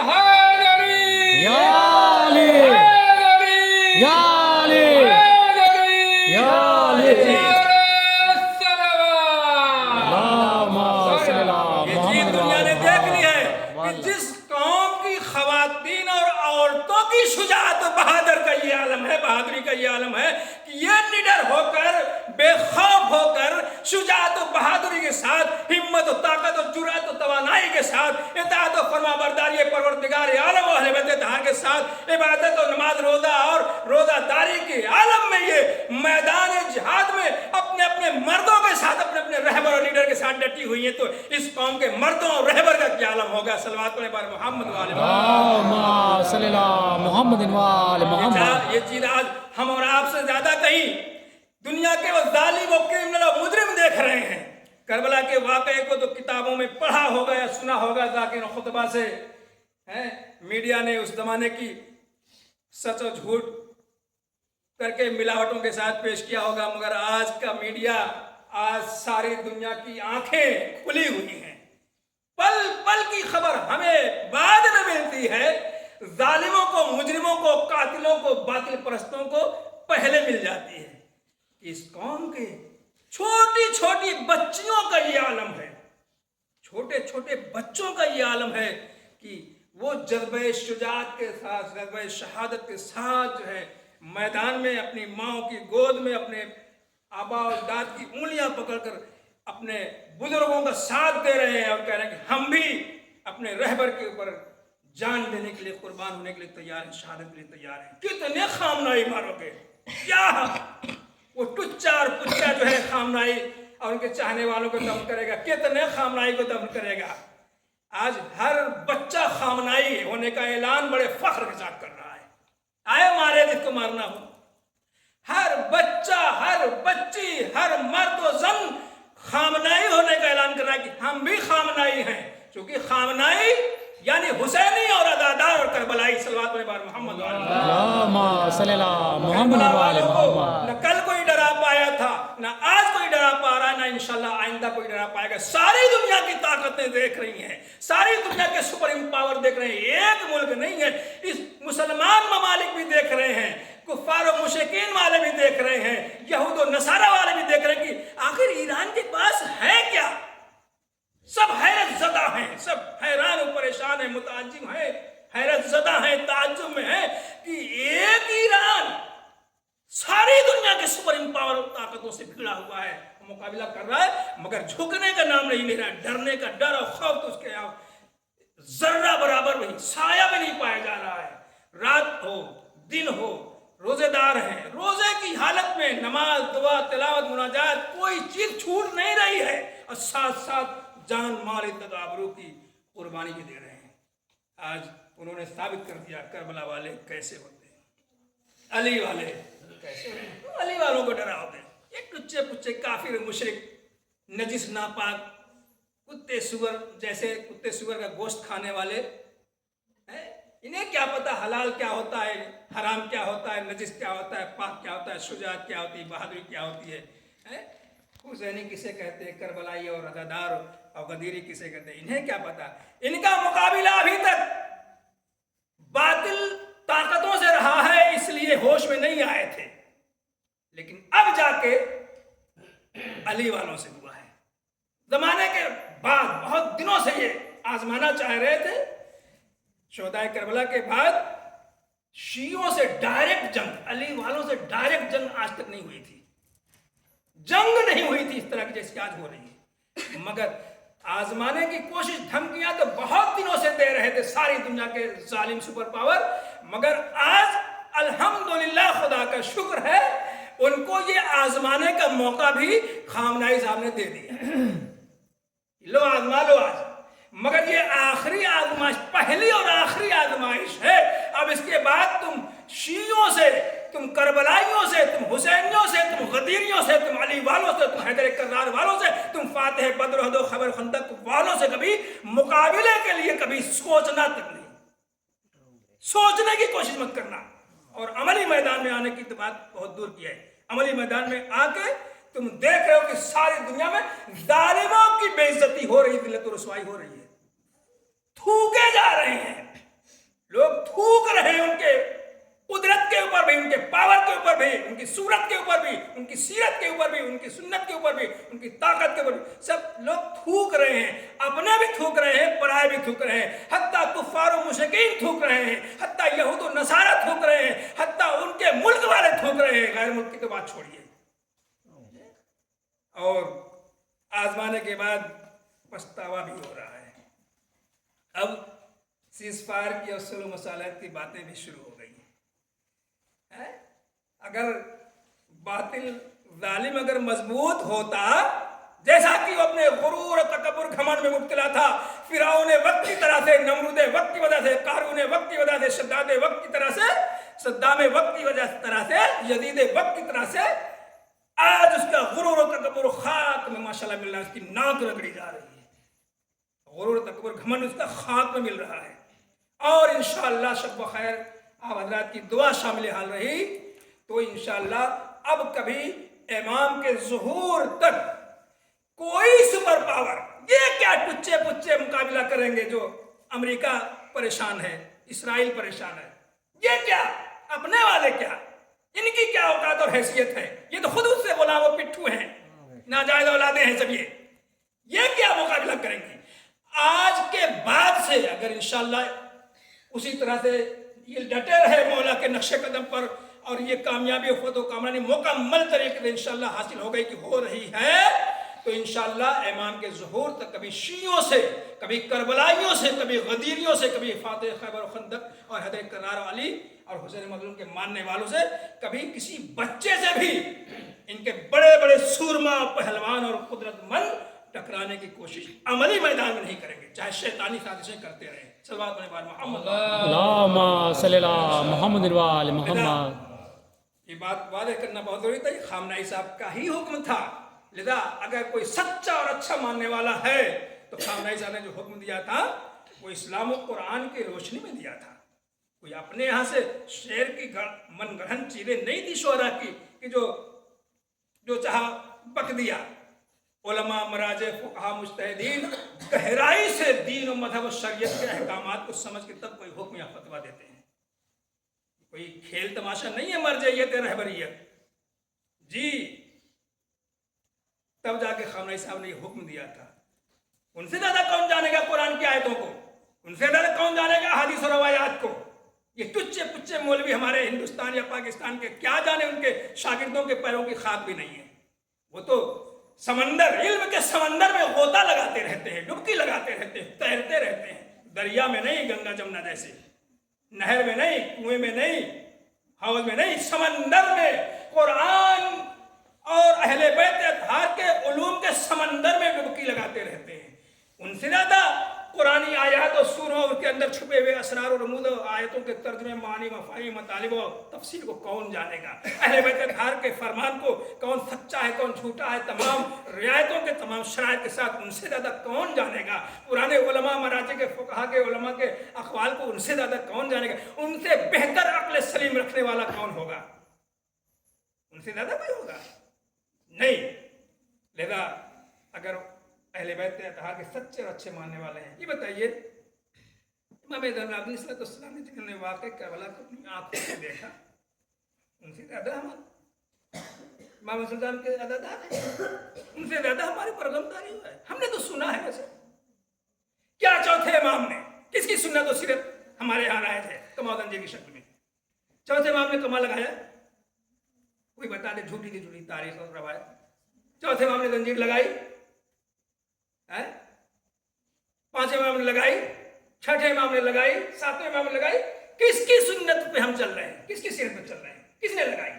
या अली, या अली, या अली। ये दुनिया ने देख ली है कि जिस कौम की खवातीन और औरतों की शुजाअत बहादुर का ये आलम है, बहादुरी का ये आलम है कि ये निडर होकर, बेखौफ होकर, शुजाअत और बहादुरी के साथ, हिम्मत और ताकत और जुर्रत और तवानाई के साथ, इताअत और फरमाबरदारी परवरदिगार आलम और अहले बैत तहार के साथ, इबादत और नमाज रोजा और रोजादारी के आलम में ये मैदान जिहाद में अपने अपने मर्दों के साथ, अपने अपने रहबर और लीडर के साथ डटी हुई है। तो इस कौम के मर्दों और रहबर का क्या आलम होगा। सलवात पर मोहम्मद वाले मोहम्मद। ये चीज आज हम और आपसे ज्यादा कहीं दुनिया के वो जालिम और क्रिमिनल और मुजरिम देख रहे हैं। करबला के वाक़े को तो किताबों में पढ़ा होगा या सुना होगा, ज़ाकिर खुतबा से हैं। मीडिया ने उस जमाने की सच और झूठ करके मिलावटों के साथ पेश किया होगा, मगर आज का मीडिया, आज सारी दुनिया की आंखें खुली हुई हैं। पल पल की खबर हमें बाद में मिलती है, जालिमों को, मुजरिमों को, कातिलों को, बातिल परस्तों को पहले मिल जाती है। इस कौम के छोटी छोटी बच्चियों का ये आलम है, छोटे छोटे बच्चों का ये आलम है कि वो जज्बे शुजाअत के साथ, जज्बे शहादत के साथ जो है मैदान में अपनी माओ की गोद में अपने आबा और दाद की उंगलियां पकड़कर अपने बुजुर्गों का साथ दे रहे हैं और कह रहे हैं कि हम भी अपने रहबर के ऊपर जान देने के लिए, कुर्बान होने के लिए तैयार हैं, शहादत के लिए तैयार हैं। कितने खामनाई मारोगे, क्या वो टुच्चा और पुच्चा जो है खामनाई और उनके चाहने वालों को दफन करेगा, कितने खामनाई को दफन करेगा। आज हर बच्चा खामनाई होने का ऐलान बड़े फख्र के साथ कर रहा है। आए मारे जिसको मारना हो, हर बच्चा, हर बच्ची, हर मर्द और जन खामनाई होने का ऐलान कर रहा है कि हम भी खामनाई हैं। क्योंकि खामनाई यानी हुसैनी और अदादार और करबलाई। सल्लल्लाहु अलैहि मोहम्मद न कल कोई डरा पाया था, न आज कोई डरा पा रहा है, न इंशाल्लाह आइंदा कोई डरा पाएगा। सारी दुनिया की ताकतें देख रही हैं, सारी दुनिया के सुपर पावर देख रहे हैं। एक मुल्क नहीं है, इस मुसलमान ममालिक भी देख रहे हैं, कुफार और मुशरिकीन वाले भी देख रहे हैं, यहूद और नसारा वाले भी देख रहे हैं कि आखिर ईरान के पास है क्या। सब हैरत ज़दा हैं, सब हैरान और परेशान हैं, मुताज्जिब हैं, हैरत ज़दा हैं, ताज्जुब में हैं कि एक ईरान सारी दुनिया के सुपर पावर ताकतों से भिड़ा हुआ है, मुकाबला कर रहा है, मगर झुकने का नाम नहीं ले रहा है। डरने का डर और खौफ तो उसके जर्रा बराबर नहीं, साया भी नहीं पाया जा रहा है। रात हो, दिन हो, روزے دار ہیں، روزے کی حالت میں نماز، دعا، تلاوت، مناجات کوئی چیز چھوٹ نہیں رہی ہے، اور ساتھ ساتھ جان مال عزت آبرو کی قربانی بھی دے رہے ہیں۔ آج انہوں نے ثابت کر دیا کربلا والے کیسے ہوتے ہیں، علی والے کیسے ہوتے ہیں۔ علی والوں کو ڈراؤ گے، یہ ٹچے پچے کافر مشرک نجس ناپاک کتے سور جیسے کتے سور کا گوشت کھانے والے، انہیں کیا پتا حلال کیا ہوتا ہے، حرام کیا ہوتا ہے، نجس کیا ہوتا ہے، پاک کیا ہوتا ہے، شجاعت کیا ہوتی ہے، بہادری کیا ہوتی ہے، حسینی کسے کہتے ہیں، کربلائی اور رضادار اور غدیری کسے کہتے ہیں، انہیں کیا پتا۔ ان کا مقابلہ ابھی تک باطل طاقتوں سے رہا ہے، اس لیے ہوش میں نہیں آئے تھے، لیکن اب جا کے علی والوں سے ہوا ہے۔ زمانے کے بعد بہت دنوں سے یہ آزمانا چاہ رہے تھے۔ شہدائے کربلا کے بعد شیعوں سے ڈائریکٹ جنگ، علی والوں سے ڈائریکٹ جنگ آج تک نہیں ہوئی تھی، جنگ نہیں ہوئی تھی اس طرح کی جیسی آج ہو رہی ہے، مگر آزمانے کی کوشش دھمکیاں تو بہت دنوں سے دے رہے تھے ساری دنیا کے ظالم سپر پاور، مگر آج الحمدللہ خدا کا شکر ہے ان کو یہ آزمانے کا موقع بھی خامنہئی صاحب نے دے دیا۔ لو آزما لو آج، مگر یہ آخری آزمائش، پہلی اور آخری آزمائش ہے۔ اب اس کے بعد تم شیعوں سے، تم کربلائیوں سے، تم حسینیوں سے، تم غدیریوں سے، تم علی والوں سے، تم حیدر کرار والوں سے، تم فاتح بدر احد و خیبر خندق والوں سے کبھی مقابلے کے لیے کبھی سوچنا تک نہیں، سوچنے کی کوشش مت کرنا، اور عملی میدان میں آنے کی تو بات بہت دور کی ہے۔ عملی میدان میں آ کے تم دیکھ رہے ہو کہ ساری دنیا میں ظالموں کی بے عزتی ہو رہی، ذلت و رسوائی ہو رہی ہے، تھوکے جا رہے ہیں لوگ، تھوک رہے ہیں ان کے قدرت کے اوپر بھی، ان کے پاور کے اوپر بھی، ان کی صورت کے اوپر بھی، ان کی سیرت کے اوپر بھی، ان کی سنت کے اوپر بھی، ان کی طاقت کے اوپر بھی، سب لوگ تھوک رہے ہیں، اپنے بھی تھوک رہے ہیں، پرائے بھی تھوک رہے ہیں، حتیٰ کفار و مشرکین تھوک رہے ہیں، حتیٰ یہود و نصارہ تھوک رہے ہیں، حتیٰ ان کے ملک والے تھوک رہے ہیں، غیر ملک کی تو بات چھوڑیے۔ اور آزمانے کے بعد پچھتاوا بھی ہو رہا ہے۔ اب سیز فائر کی اور سلو مصالحت کی باتیں بھی شروع ہو گئی ہیں۔ اگر باطل ظالم اگر مضبوط ہوتا، جیسا کہ وہ اپنے غرور و تکبر گھمنڈ میں مبتلا تھا، فرعون وقت کی طرح سے، نمرود وقت کی وجہ سے، قارون وقت کی وجہ سے، شداد وقت کی طرح سے، صدام وقت کی وجہ طرح سے، یزید وقت کی طرح سے، آج اس کا غرور و تکبر خاک میں ماشاءاللہ مل رہا ہے، اس کی ناک رگڑی جا رہی ہے، غرور و تکبر گھمنڈ اس کا خاک میں مل رہا ہے۔ اور انشاءاللہ شب بخیر آپ حضرات کی دعا شامل حال رہی تو انشاءاللہ اب کبھی امام کے ظہور تک کوئی سپر پاور یہ کیا ٹچے پچے مقابلہ کریں گے، جو امریکہ پریشان ہے، اسرائیل پریشان ہے، یہ کیا اپنے والے، کیا ان کی کیا اوقات اور حیثیت ہے، یہ تو خود اس سے غلام و پٹھو ہیں، ناجائز اولادیں ہیں سب، یہ کیا مقابلہ کریں گے۔ آج کے بعد سے اگر انشاءاللہ اسی طرح سے یہ ڈٹے رہے مولا کے نقش قدم پر، اور یہ کامیابی و فتح و کامرانی مکمل طریقے سے انشاءاللہ حاصل ہو گئی کہ ہو رہی ہے، تو انشاءاللہ امام کے ظہور تک کبھی شیعوں سے، کبھی کربلائیوں سے، کبھی غدیریوں سے، کبھی فاتح خیبر و خندق اور حیدر کرار و علی اور حسین مظلوم کے ماننے والوں سے، کبھی کسی بچے سے بھی ان کے بڑے بڑے سورما پہلوان اور قدرت مند ٹکرانے کی کوشش عملی میدان میں نہیں کریں گے، چاہے شیطانی سازشیں کرتے رہیں۔ صلوات بار محمد اللہم صلی اللہ محمد و آل محمد۔ یہ بات واضح کرنا بہت ضروری تھا، یہ خامنہئی صاحب کا ہی حکم تھا، لذا اگر کوئی سچا اور اچھا ماننے والا ہے تو خامنہئی صاحب نے جو حکم دیا تھا وہ اسلام و قرآن کی روشنی میں دیا تھا، کوئی اپنے یہاں سے شعر کی من گڑھن چیزیں نہیں تھی شعراء کی کہ جو چاہا بک دیا۔ علماء، مراجع، فقہا، مجتہدین گہرائی سے دین و مذہب و شریعت کے احکامات کو سمجھ کے تب کوئی حکم یا فتویٰ دیتے ہیں، کوئی کھیل تماشا نہیں ہے مرجعیت رہبریت جی۔ تب جا کے خامنہئی صاحب نے یہ حکم دیا تھا۔ ان سے زیادہ کون جانے گا قرآن کی آیتوں کو، ان سے زیادہ کون جانے گا احادیث و روایات کو، یہ ٹچے پچے مولوی ہمارے ہندوستان یا پاکستان کے کیا جانے، ان کے شاگردوں کے پیروں کی خاک بھی نہیں ہے، وہ تو سمندر، علم کے سمندر میں غوطہ لگاتے رہتے ہیں، ڈبکی لگاتے رہتے ہیں، تیرتے رہتے ہیں، دریا میں نہیں، گنگا جمنا جیسے، نہر میں نہیں، کنویں میں نہیں، حوض میں نہیں، سمندر میں، قرآن اور اہل بیت اطہار کے علوم کے سمندر میں ڈبکی لگاتے رہتے ہیں. ان سے زیادہ قرآنی آیات اور سوروں اور کے اندر چھپے ہوئے اسرار و رموز و آیتوں کے ترجمے، معانی، مفاہیم، مطالب و تفسیر کو کون جانے گا؟ اہل بیت اطہار کے فرمان کو کون سچا ہے کون جھوٹا ہے، تمام رعایتوں کے تمام شرائط کے ساتھ ان سے زیادہ کون جانے گا؟ پرانے علماء، مراجع کے فقہا کے علماء کے اقوال کو ان سے زیادہ کون جانے گا؟ ان سے بہتر عقل سلیم رکھنے والا کون ہوگا؟ ان سے زیادہ کوئی ہوگا نہیں. لہذا اگر اہل بیت اطہار کے سچے اور اچھے ماننے والے ہیں، یہ بتائیے امام زین العابدین صلی اللہ علیہ وسلم نے جنہوں نے واقع کربلا کو اپنی آنکھوں سے دیکھا، ان سے زیادہ امام حسین کے عددات ہیں، ان سے زیادہ ہماری پرغمداری ہوا ہے. ہم نے تو سنا ہے. ویسے کیا چوتھے امام نے کس کی سنت و سیرت ہمارے یہاں لائے تھے کمال گنجے کی شکل میں؟ چوتھے امام نے کمال لگایا؟ کوئی بتا دے جھوٹی کی جھوٹی تاریخ اور روایت. چوتھے امام نے زنجیر لگائی؟ پانچویں امام نے لگائی؟ چھٹے امام نے لگائی؟ ساتویں امام نے لگائی؟ کس کی سنت پہ ہم چل رہے ہیں؟ کس کی سیرت پہ چل رہے ہیں؟ کس نے لگائی؟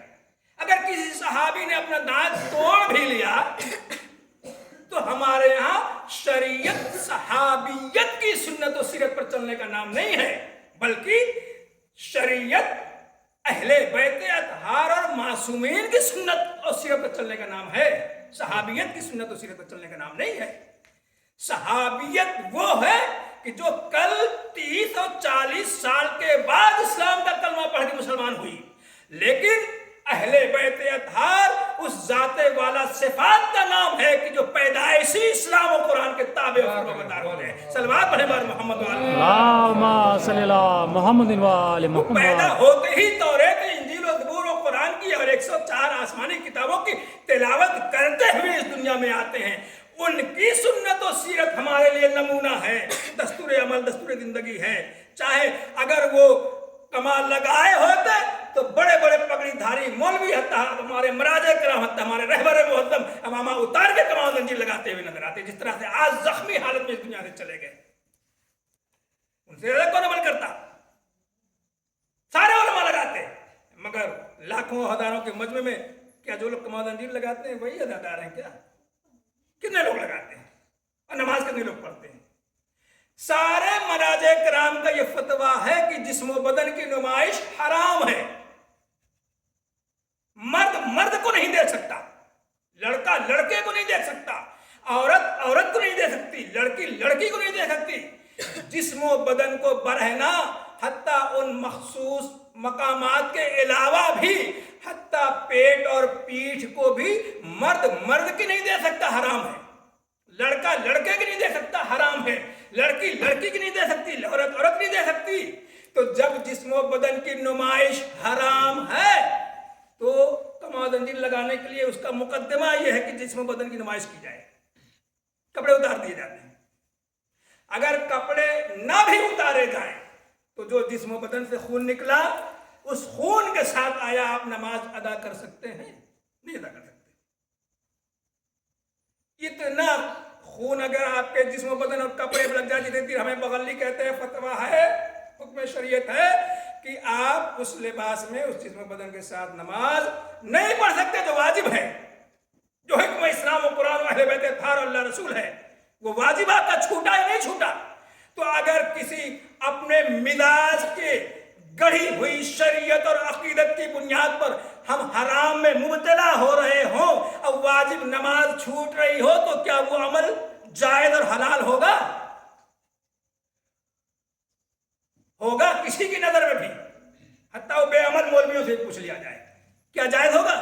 اگر کسی صحابی نے اپنا دانت توڑ بھی لیا تو ہمارے یہاں شریعت صحابیت کی سنت و سیرت پر چلنے کا نام نہیں ہے، بلکہ شریعت اہل بیت اطہار اور معصومین کی سنت اور سیرت پر چلنے کا نام ہے. صحابیت کی سنت و سیرت پر چلنے کا نام نہیں ہے. صحابیت وہ ہے کہ جو کل 30 اور 40 سال کے بعد اسلام کا کلمہ پڑھ کے مسلمان ہوئی، لیکن اہل بیت اطہار اس ذات والا صفات کا نام ہے کہ جو پیدائشی اسلام و قرآن کے تابع و فرمانبردار ہوتے ہیں. صلوات پڑھیں بار محمد اللہم صلی اللہ محمد وآل محمد. پیدا ہوتے ہی توریت، انجیل و زبور و قرآن کی اور 104 آسمانی کتابوں کی تلاوت کرتے ہوئے اس دنیا میں آتے ہیں. ان کی سنت و سیرت ہمارے لیے نمونہ ہے، دستور عمل، دستور زندگی ہے. چاہے اگر وہ کمال لگائے ہوتے تو بڑے بڑے پگڑی دھاری مولوی حتی ہمارے مراجع کرام حتی ہمارے رہبر محترم امامہ اتار کے کمال زنجیر لگاتے ہوئے نظر آتے، جس طرح سے آج زخمی حالت میں اس دنیا سے چلے گئے. ان سے زیادہ کون عمل کرتا؟ سارے علماء لگاتے، مگر لاکھوں ہزاروں کے مجمع میں کیا جو لوگ کمال زنجیر لگاتے ہیں وہی ادادار ہیں کیا؟ کتنے لوگ لگاتے ہیں اور نماز کتنے لوگ پڑھتے ہیں؟ سارے مراجع کرام کا یہ فتویٰ ہے کہ جسم و بدن کی نمائش حرام ہے. مرد مرد کو نہیں دیکھ سکتا، لڑکا لڑکے کو نہیں دیکھ سکتا، عورت عورت کو نہیں دیکھ سکتی، لڑکی لڑکی کو نہیں دیکھ سکتی. جسم و بدن کو برہنا حتیٰ ان مخصوص مقامات کے علاوہ بھی حتیٰ پیٹ اور پیٹھ کو بھی مرد مرد کی نہیں دے سکتا، حرام ہے. لڑکا لڑکے کی نہیں دے سکتا، حرام ہے. لڑکی لڑکی کی نہیں دے سکتی، عورت عورت نہیں دے سکتی. تو جب جسم و بدن کی نمائش حرام ہے تو کمال زنجیر لگانے کے لیے اس کا مقدمہ یہ ہے کہ جسم و بدن کی نمائش کی جائے، کپڑے اتار دیے جاتے ہیں. اگر کپڑے نہ بھی اتارے جائیں تو جو جسم و بدن سے خون نکلا اس خون کے ساتھ آیا آپ نماز ادا کر سکتے ہیں؟ نہیں ادا کر سکتے. اتنا خون اگر آپ کے جسم و بدن اور کپڑے میں لگ جائے، جتنی دیر ہمیں بغلی کہتے ہیں، فتویٰ ہے، حکم شریعت ہے کہ آپ اس لباس میں اس جسم و بدن کے ساتھ نماز نہیں پڑھ سکتے جو واجب ہے. جو حکم اسلام و قرآن و اہل بیت اطہار اور اللہ رسول ہے وہ واجبات کا چھوٹا یا نہیں چھوٹا. تو اگر کسی اپنے مزاج کے گڑھی ہوئی شریعت اور عقیدت کی بنیاد پر ہم حرام میں مبتلا ہو رہے ہوں اور واجب نماز چھوٹ رہی ہو تو کیا وہ عمل جائز اور حلال ہوگا؟ ہوگا کسی کی نظر میں بھی. حتیٰ وہ بے عمل مولویوں سے پوچھ لیا جائے کیا جائز ہوگا؟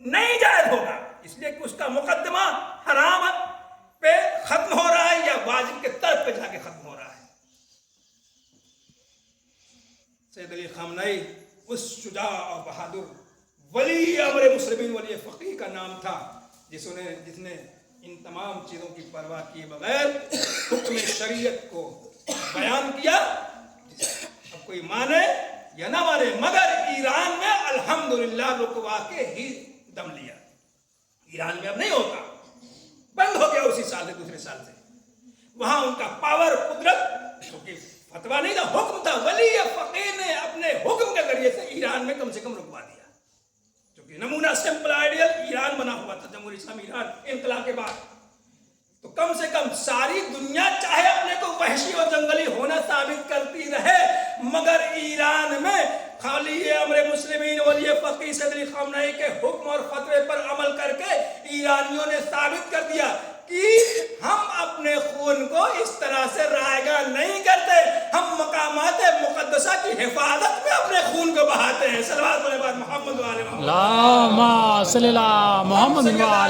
نہیں جائز ہوگا، اس لیے کہ اس کا مقدمہ حرام پہ ختم ہو رہا ہے یا واجب کے طرف پہ جا کے ختم ہو رہا ہے. سید علی خامنئی اس شجاع اور بہادر ولی امر مسلمین ولی فقیہ کا نام تھا جس نے ان تمام چیزوں کی پرواہ کیے بغیر حکم شریعت کو بیان کیا. اب کوئی مانے یا نہ مانے مگر ایران میں الحمدللہ رکوا کے ہی دم لیا. ایران میں اب نہیں ہوتا، بند ہو گیا اسی سال سے دوسرے سال سے. وہاں ان کا پاور قدرت کیونکہ فتویٰ نہیں تھا، حکم تھا. ولی فقیہ نے اپنے حکم کے ذریعے नजरिए से ईरान में कम से कम रुकवा दिया, क्योंकि नमूना सिंपल आइडियल ईरान बना हुआ था, जमहूरी इस्लामी ईरान इनकलाब के बाद। तो कम से कम सारी दुनिया चाहे अपने को वहशी और जंगली होना साबित करती रहे, मगर ईरान में खाली ये अमर मुस्लिमीन और ये फकीह सैयद अली खामनेई के हुक्म और फतवे पर अमल करके ईरानियों ने साबित कर दिया कि हम अपने खून को इस तरह से रायगा नहीं करते, हम मकामात मुकद्दसा की हिफाजत में अपने खून को बहाते हैं। सल्लल्लाहु अलैहि वसल्लम मोहम्मद वाले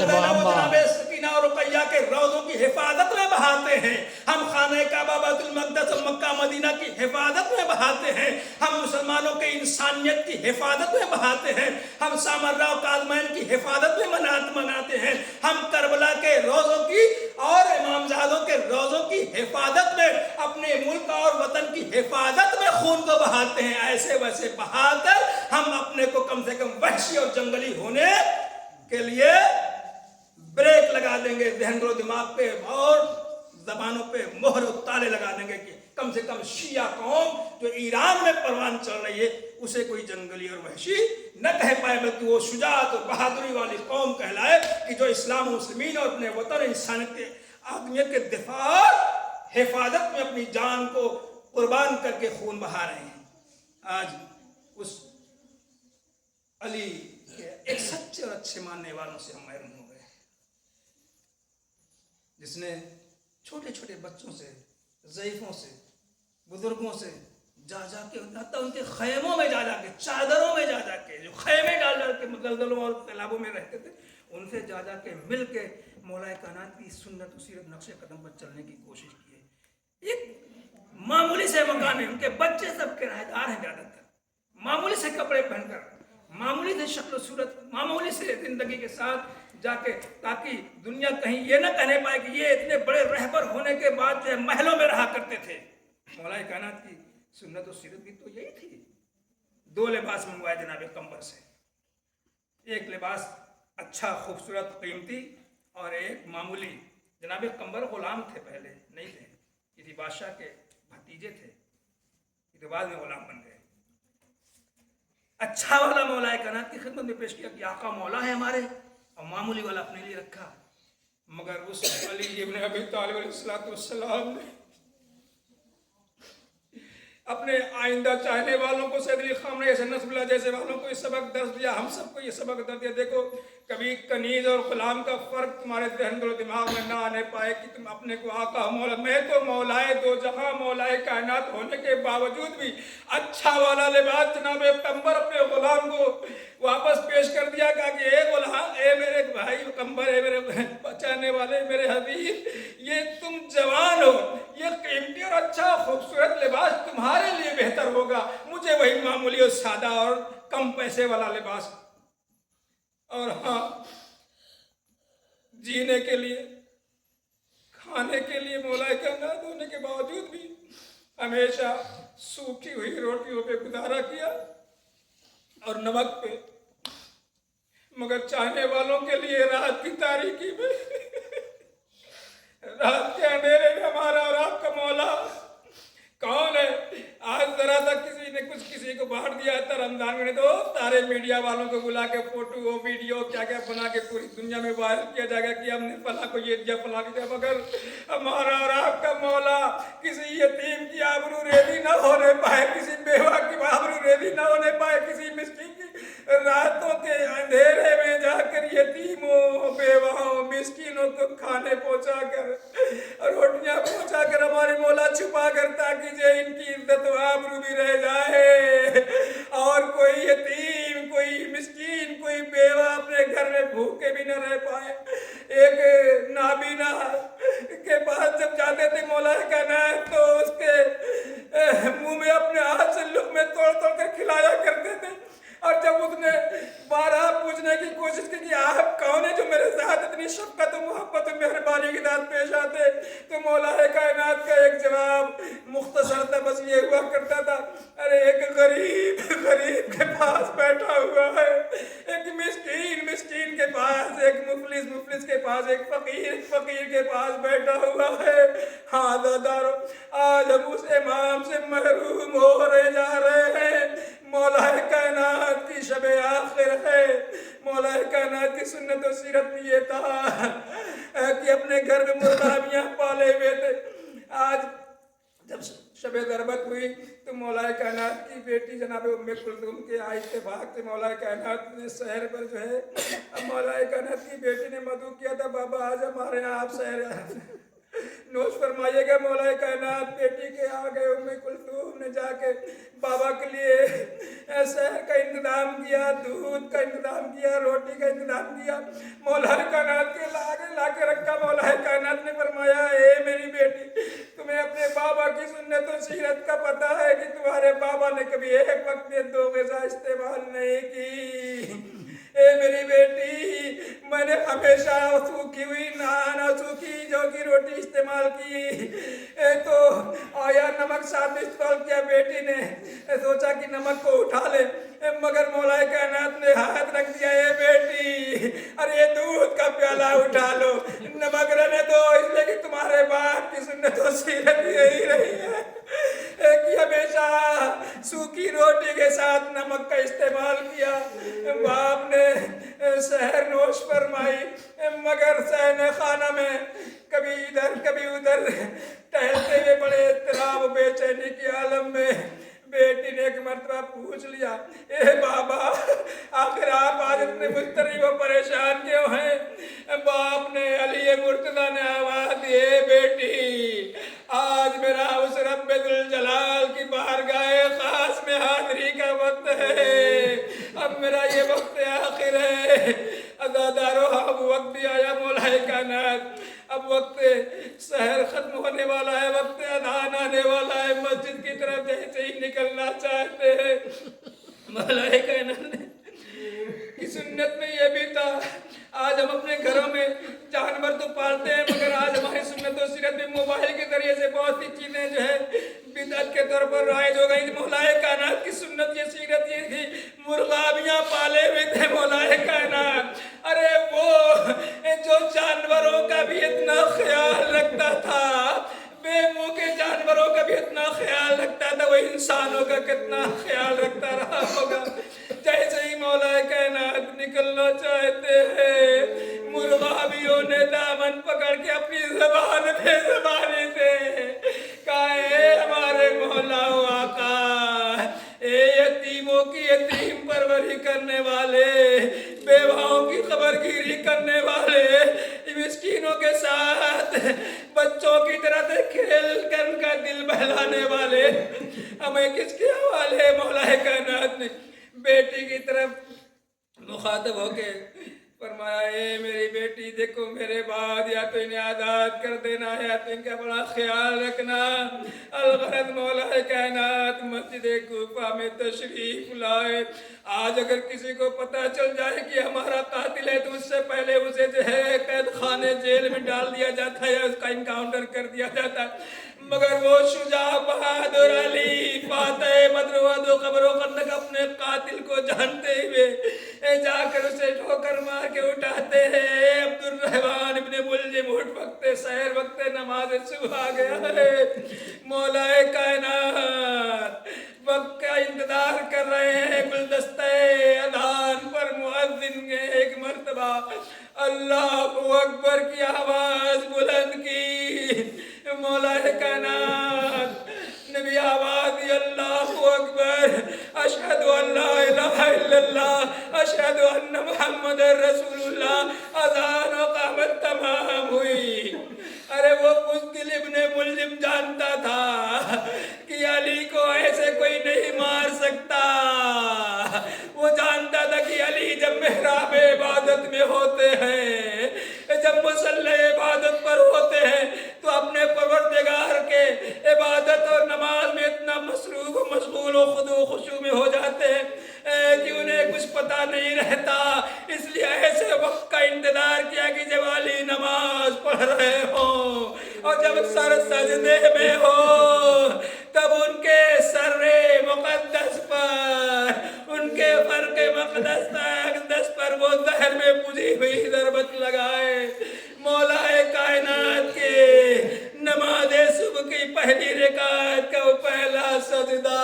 मोहम्मद मोहम्मद सकीना और रुकैया के रोज़ों की हिफाजत में बहाते हैं, हम खाने काबा बैतुल मक़दस और मक्का मदीना की हिफाजत में बहाते हैं, हम मुसलमानों के इंसानियत की हिफाजत में बहाते हैं, हम सामर्रा और काज़मैन की हिफाजत में मनाते हैं, हम करबला के रोज़ों की और इमामजादों के रोज़ों की हिफाजत में, अपने मुल्क और वतन की हिफाजत में खून को बहाते हैं। ऐसे वैसे बहाकर हम अपने को कम से कम वहशी और जंगली होने के लिए ब्रेक लगा देंगे, जहन और दिमाग पे और जबानों पे मोहर और ताले लगा देंगे कि कम से कम शिया कौम जो ईरान में परवान चल रही है उसे कोई जंगली और वहशी न कह पाए, बल्कि वो शुजाअत और बहादुरी वाली कौम कहलाए कि जो इस्लाम मुस्लिमीन और अपने वतन इंसानियत के आदमियत के दिफा हिफाजत में अपनी जान को कुर्बान करके खून बहा रहे हैं। आज उस अली के एक सच्चे और अच्छे मानने वालों से हम महरूम हो गए, जिसने छोटे छोटे बच्चों से, ज़ईफ़ों से, बुजुर्गों से जा जा के, उनके खैमों में जा जा के, चादरों में जा जा के, जो खैमे डाल डाल के दलदलों और तालाबों में रहते थे, उनसे जा जा के मिल के मौलाए कायनात की सुन्नत सीरत नक्शे कदम पर चलने की कोशिश की है। एक मामूली से मकान है, उनके बच्चे सब किराएदार हैं ज़्यादातर, मामूली से कपड़े पहनकर, मामूली से शक्ल सूरत, मामूली से जिंदगी के साथ जाके, ताकि दुनिया कहीं ये ना कहने पाए कि ये इतने बड़े रहबर होने के बाद जो है महलों में रहा करते थे। मौलाए कायनात की सुन्नत और सीरत भी तो यही थी। 2 लिबास मंगवाए जनाब कंबर से, एक लिबास अच्छा खूबसूरत कीमती और एक मामूली। जनाब कंबर गुलाम थे, पहले नहीं थे, किसी बादशाह के भतीजे थे, ये बाद में गुलाम बन गए। अच्छा वाला मौलाए कायनात की खिदमत में पेश किया कि आका मौला है हमारे, और मामूली वाला अपने लिए रखा। मगर उस अली इब्न अबी तालिब अलैहिस्सलाम ने अपने आइंदा चाहने वालों को, सैयद अली खामनेई ऐसे नस्बुल्लाह जैसे वालों को ये सबक दर्ज दिया, हम सबको ये सबक दर्ज दिया। देखो, कभी कनीज और गुलाम का फर्क तुम्हारे जहन और दिमाग में ना आने पाए कि तुम अपने को आका मौला, मैं तो मौलाए दो जहां मौलाए कायनात होने के बावजूद भी अच्छा वाला लिबास जनाब कंबर अपने गुलाम को वापस पेश कर दिया। कहा कि ए गुलाम, ए मेरे भाई कंबर, ए मेरे बचाने वाले, मेरे हबीब, ये तुम जवान हो, ये कीमती और अच्छा खूबसूरत लिबास तुम्हारे लिए बेहतर होगा, मुझे वही मामूली और सादा और कम पैसे वाला लिबास। और हाँ, जीने के लिए, खाने के लिए मौलाए कायनात होने के बावजूद भी हमेशा सूखी हुई रोटियों पे गुजारा किया और नमक पे, मगर चाहने वालों के लिए रात की तारीकी में, रात के अंधेरे में हमारा और आपका मौला कौन है? आज जरा सा किसी को बांट दिया था रमजान में, तो सारे मीडिया वालों को बुला के फोटो वीडियो क्या क्या बना के पूरी दुनिया में वायरल किया जाएगा कि हमने फला को ये दिया, फला को दिया। मगर हमारा और आपका मौला किसी यतीम की आबरू रेजी न होने पाए, किसी बेवा की आबरू रेजी न होने पाए, किसी मिस्किन की रातों के अंधेरे में जाकर यतीमों, बेवाओं, मिस्किनों को खाने पहुंचा कर, रोटियां पहुंचा कर हमारे मौला छुपा कर, ताकि जो इनकी इज्जत आबरू भी रह जाए और कोई यतीम, कोई मिस्कीन, कोई बेवा अपने घर में भूखे भी न रह पाए। एक नाबीना के पास जब जाते थे मौला कायनात, तो उसके मुंह में अपने हाथ से लुक़मे तोड़ तोड़ कर खिलाया करते थे। और जब उसने बारह पूछने की कोशिश की कि आप कौन है जो मेरे साथ इतनी शफ़क़त और मोहब्बत और मेहरबानी के साथ पेश आते, तो मौला कायनात का एक जवाब मुख्तसर था, बस ये हुआ करता था, अरे एक गरीब के पास बैठा हुआ है, एक मिस्कीन के पास, एक मुफलिस के पास, एक फकीर के पास बैठा हुआ है। हाँ दादारो, आज हम उस इमाम से महरूम हो रहे जा रहे हैं। मौला مولا کائنات کی سنت و سیرت میں یہ تھا کہ اپنے گھر میں مرغابیاں پالے ہوئے تھے. آج جب شب ضربت ہوئی تو مولا کائنات کی بیٹی جناب ام کلثوم کے اتفاق سے مولا کائنات نے سحر پر جو ہے اب مولا کائنات کی بیٹی نے مدعو کیا تھا بابا آج ہمارے یہاں آپ سحر نوش فرمائیے گا. مولا کائنات بیٹی کے آگے ام کلثوم نے جا کے بابا کے لیے سحر کا انتظام کیا, دودھ کا انتظام کیا, روٹی کا انتظام کیا. مولا کائنات کے آگے لا کے رکھا. مولا کائنات نے فرمایا اے میری بیٹی, تمہیں اپنے بابا کی سنت و سیرت کا پتہ ہے کہ تمہارے بابا نے کبھی ایک وقت میں 2 غذا استعمال نہیں کی. اے میری بیٹی, میں نے ہمیشہ سوکھی ہوئی نان اور سوکھی جو کی روٹی استعمال کی. تو آیا نمک ساتھ استعمال کیا. بیٹی نے سوچا کہ نمک کو اٹھا لے, مگر مولا کائنات نے ہاتھ رکھ دیا. اے بیٹی, ارے دودھ کا پیالہ اٹھا لو, نمک رہنے دو, اس لیے کہ تمہارے باپ کی سنت و سیرت یہی رہی ہے کہ ہمیشہ سوکھی روٹی کے ساتھ نمک کا استعمال کیا. باپ نے سحر نوش فرمائی, مگر صحن خانہ میں کبھی ادھر کبھی ادھر ٹہلتے ہوئے بڑے اضطراب و بے چینی کے عالم میں بیٹی نے ایک مرتبہ پوچھ لیا اے بابا, آخر آپ آج اتنے مضطرب و پریشان کیوں ہیں؟ باپ نے علی مرتضیٰ نے آواز دی اے بیٹی, آج میرا اس رب ذوالجلال کی بارگاہ خاص میں حاضری کا وقت ہے. اب میرا یہ وقت آخر ہے. ازادارو اب وقت بھی آیا مولا کائنات, اب وقت سحر ختم ہونے والا ہے, وقت اذان آنے والا ہے. مسجد کی طرف جیسے ہی نکلنا چاہتے ہیں مولا کائنات کی سنت میں یہ بھی تھا. آج ہم اپنے گھروں میں جانور تو پالتے ہیں, مگر آج ہماری سنت و سیرت میں موبائل کے ذریعے سے بہت سی چیزیں جو ہے بدعت کے طور پر رائج ہو گئی. مولا کائنات کی سنت یہ سیرت یہ تھی, مرغابیاں پالے ہوئے تھے مولا کائنات. ارے وہ جو جانوروں کا بھی اتنا خیال رکھتا تھا, بے منہ کے جانوروں کا بھی اتنا خیال رکھتا تھا, وہ انسانوں کا کتنا خیال رکھتا رہا ہوگا. جیسے ہی مولا کائنات نکلنا چاہتے ہیں, مرغابیوں نے دامن پکڑ کے اپنی زبان پہ زبانی سے کہا اے ہمارے مولا و آقا, اے یتیموں کی یتیم پروری کرنے والے, بیواؤں کی خبرگیری کرنے والے, مسکینوں کے ساتھ بچوں کی طرح سے کھیل کر ان کا دل بہلانے والے, ہمیں کس کے حوالے؟ مولا کائنات نے بیٹی کی طرف مخاطب ہو کے فرمایا اے میری بیٹی, دیکھو میرے بعد یا تو انہیں آزاد کر دینا یا تو ان کا بڑا خیال رکھنا. الغرض مولا کائنات مسجد کوفہ میں تشریف لائے. آج اگر کسی کو پتہ چل جائے کہ ہمارا قاتل ہے تو اس سے پہلے اسے جو ہے قید خانے جیل میں ڈال دیا جاتا ہے یا اس کا انکاؤنٹر کر دیا جاتا ہے. مگر وہ شجاع بہادر علی فاتح بدر احد و خیبر و خندق اپنے قاتل کو جانتے ہوئے جا کر اسے ٹھوکر مار کے اٹھاتے ہیں. عبد الرحمن ابن ملجم اٹھ وقت سحر وقت نماز صبح آ گیا ہے. مولا کائنات وقت کا انتظار کر رہے ہیں. گلدستہ اذان پر مؤذن نے ایک مرتبہ اللہ اکبر کی آواز بلند کی. مولا کائنات نبی آواز دی اللہ اکبر, اشہد ان لا الہ الا اللہ, اشہد ان محمد رسول اللہ. اذان و قامت تمام ہوئی. ارے وہ بزدل ابن ملجم جانتا تھا کہ علی کو ایسے کوئی نہیں مار سکتا. وہ جانتا تھا کہ علی جب محراب عبادت میں ہوتے ہیں, جب مصلی عبادت پر ہوتے ہیں تو اپنے پروردگار کے عبادت اور نماز میں اتنا مصروف و مشغول و خضوع و خشوع میں ہو جاتے ہیں کہ انہیں کچھ پتہ نہیں رہتا. اس لیے ایسے وقت کا انتظار کیا کہ جب علی نماز پڑھ رہے ہوں اور جب سر سجدے میں ہو تب ان کے سر مقدس پر, ان کے فرق مقدس پر وہ زہر میں بجھی ہوئی ضربت لگائے. مولا کائنات کے نماز صبح کی پہلی رکعت کا وہ پہلا سجدہ,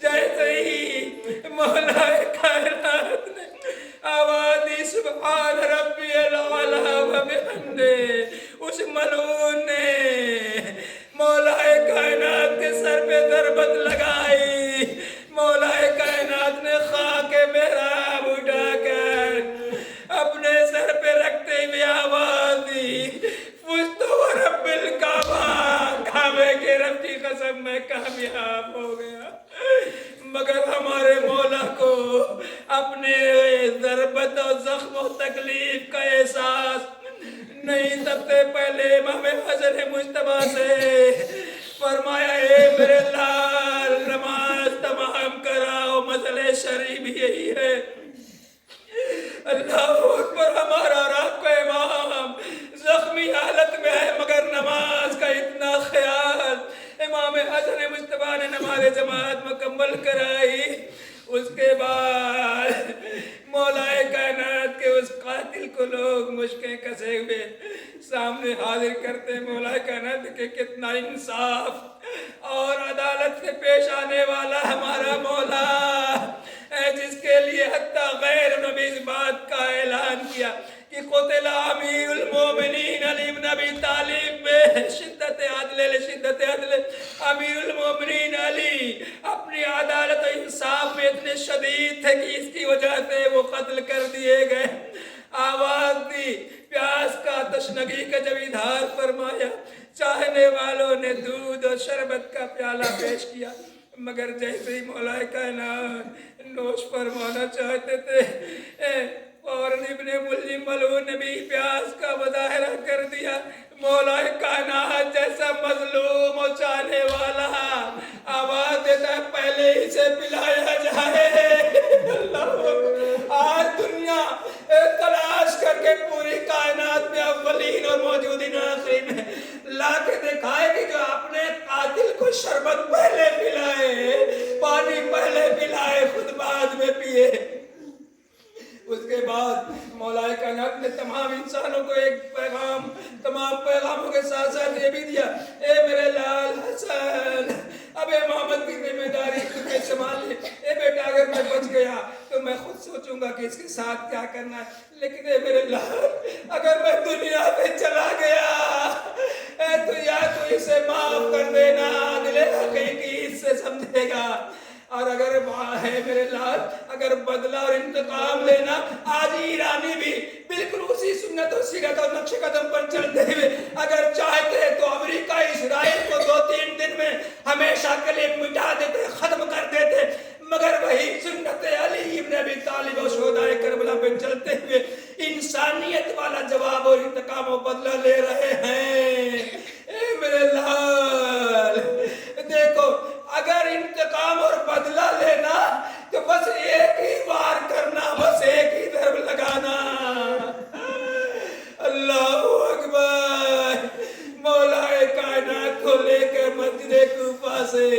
جیسے ہی مولا کائنات सुभान रब्बियल आला व बिहम्दे। उस मलून ने मौलाए कायनात के सर पे दरबत लगाई। मौलाए कायनात ने खाके मेहराब उठाकर अपने सर पे रखते हुए आवाज दी, फुज़्तु व रब्बिल काबा, काबे के रब की कसम मैं कामयाब हो गया। मगर हमारे मौला को अपने ज़रबत और ज़ख्म और तकलीफ का एहसास नहीं। सबसे पहले इमाम हसन मुज्तबा से फरमाया, ए मेरे लाल नमाज तमाम कराओ, मसले शरीफ यही है। अल्लाह अकबर, हमारा रात को इमाम जख्मी हालत में है मगर नमाज का इतना ख्याल। इमाम हसन मुज्तबा ने नमाज जमात मुकम्मल कराई। उसके बाद मौलाए कायनात के उस कातिल को लोग मुश्कें कसे हुए सामने हाजिर करते। मौलाए कायनात के कितना इंसाफ और अदालत से पेश आने वाला हमारा मौला है, जिसके लिए हत्ता गैर नबी इस बात का ऐलान किया कि क़ुतिला अमीरुल मोमिनीन अली इब्न अबी तालिब में शिद्दत अदल अमीरुल मोमिनीन अली अपनी अदालत और इंसाफ में इतने शदीद थे कि इसकी वजह से वो कत्ल कर दिए गए। आवाज दी, प्यास का तशनगी का जब इजहार फरमाया, चाहने वालों ने दूध और शरबत का प्याला पेश किया, मगर जैसे ही मौलाए कायनात नोश फरमाना चाहते थे और इब्ने मुल्जिम मलून ने भी प्यास का मुजाहरा कर दिया। मौलाए कायनात जैसा मजलूम और चाहने वाला आवाज देता है, पहले इसे पिलाया जाए। आज दुनिया तलाश करके पूरी कायनात में अव्वलीन और मौजूदीन आखिरीन में ला के दिखाए कि जो अपने कातिल को शरबत पहले पिलाए, पानी पहले पिलाए, खुद बाद में पिए। उसके बाद मौलाए कायनात ने तमाम इंसानों को एक पैगाम, तमाम पैगामों के साथ साथ ये भी दिया, ए मेरे लाल हसन, अब इमामत की जिम्मेदारी तुम्हें संभाल ले। ए बेटा, अगर मैं बच गया तो मैं खुद सोचूंगा कि इसके साथ क्या करना है, लेकिन ए मेरे लाल, अगर मैं दुनिया से चला गया तो या तो इसे माफ कर देना, दिले हकीकी इससे समझेगा, और अगर है मेरे लाल, अगर बदला और इंतकाम लेना, आज ईरानी भी बिल्कुल उसी सुन्नत और सीरत और नक्शे कदम पर चलते हुए अगर चाहते तो अमेरिका इजराइल को 2-3 दिन में हमेशा के लिए मिटा देते, खत्म कर देते, मगर वही सुन्नत अली इब्न अबी तालिब और शोहदाए करबला पे चलते हुए इंसानियत वाला जवाब और इंतकाम और बदला ले रहे हैं। ए मेरे लाल, देखो, अगर इंतकाम और बदला लेना तो बस एक ही बार करना, बस एक ही दर्ब लगाना। अल्लाह अकबर। मौलाए कायनात को लेकर मस्जिद कूफा से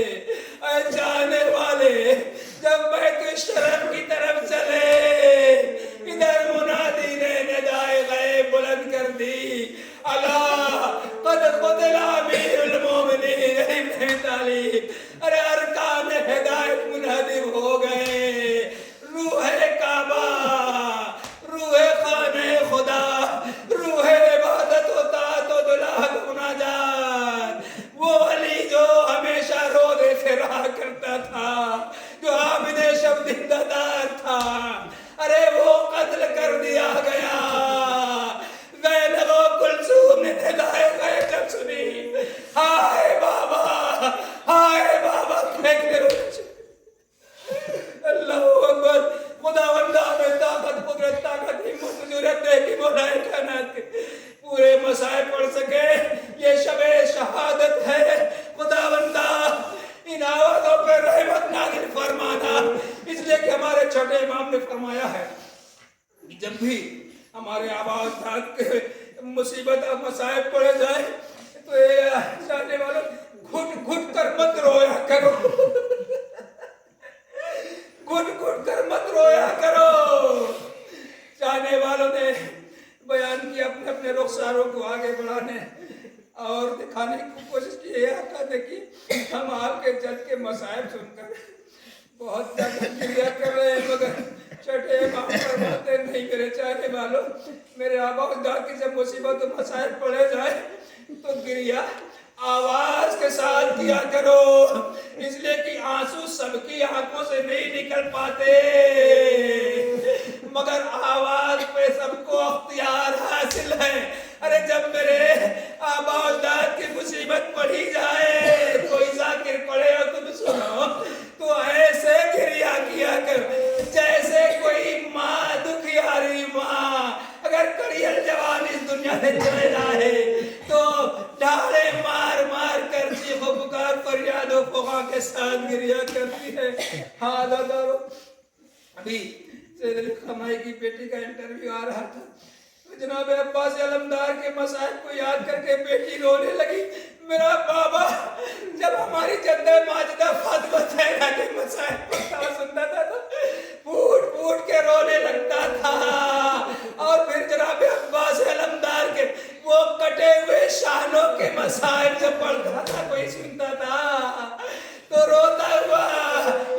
जाने वाले जब बैत शरफ की तरफ चले, इधर मुनादी ने निदाए गैब बुलंद कर दी, अला क़द क़ुतिला अमीरुल मोमिनीन इब्न अबी तालिब। अरे अरकान हिदायत मुनादिब हो गए। रूह काबा, रूह खाने खुदा, रूह इबादत व ताअत व दुलाहत मुनाजात, वो अली जो हमेशा रोज़े से रहा करता था, जो आबिद शब जिंदादार था, अरे वो कत्ल कर दिया गया। ज़ैनब व कुलसूम ने निदाए गैब जब सुनी, हाय बाबा, हाय बाबा, अल्लाहू अकबर। खुदावंदा में ताकत, कुदरत, ताकत, हिम्मत, जुर्रत दे कि मौलाए कायनात के पूरे मसाइब पढ़ सके। ये शबे शहादत है। खुदावंदा इन आवाज़ों पर रहमत नाज़िल फरमाना, इसलिए कि हमारे छोटे इमाम ने फरमाया है कि जब भी हमारे आवाज़ दाद के मुसीबत और मसाइब पड़े जाए तो ये जाने वालों घुट घुट कर मत रोया करो, घुट घुट कर मत रोया करो। जाने वालों ने बयान किया, अपने अपने रुखसारों को आगे बढ़ाने और दिखाने की कोशिश की है। आका देखिए, हम आपके जज के मसाइब सुनकर बहुत ज्यादा क्रिया कर रहे हैं, मगर چھٹے امام فرماتے نہیں میرے چاہنے والوں، میرے آبا و اجداد کی جب مصیبت و مسائل پڑے جائے تو گریہ آواز کے ساتھ کیا کرو، اس لیے کہ آنسو سب کی آنکھوں سے نہیں نکل پاتے، مگر آواز پہ سب کو اختیار حاصل ہے۔ ارے جب میرے آبا و اجداد کی مصیبت پڑھی جائے، کوئی ذاکر پڑھے اور تم سنو تو ایسے گریہ کیا کر جیسے کوئی ماں، دکھیاری ماں اگر کڑیل جوان اس دنیا سے چلے جائے تو ڈھاڑے مار مار کر چیخ و پکار فریاد و فغاں کے ساتھ گریہ کرتی ہے۔ ہاں دادارو، ابھی سید علی خامنہئی کی بیٹی کا انٹرویو آ رہا تھا، جناب عباس علمدار کے مسائل کو یاد کر کے بیٹی رونے لگی۔ میرا بابا جب ہماری جدہ ماجدہ فاطمہ زہرا کے مسائل پڑھتا سنتا تھا تو پھوٹ پھوٹ کے رونے لگتا تھا، اور پھر جناب عباس علمدار کے وہ کٹے ہوئے شانوں کے مسائل جو پڑھتا تھا کوئی سنتا تھا تو روتا ہوا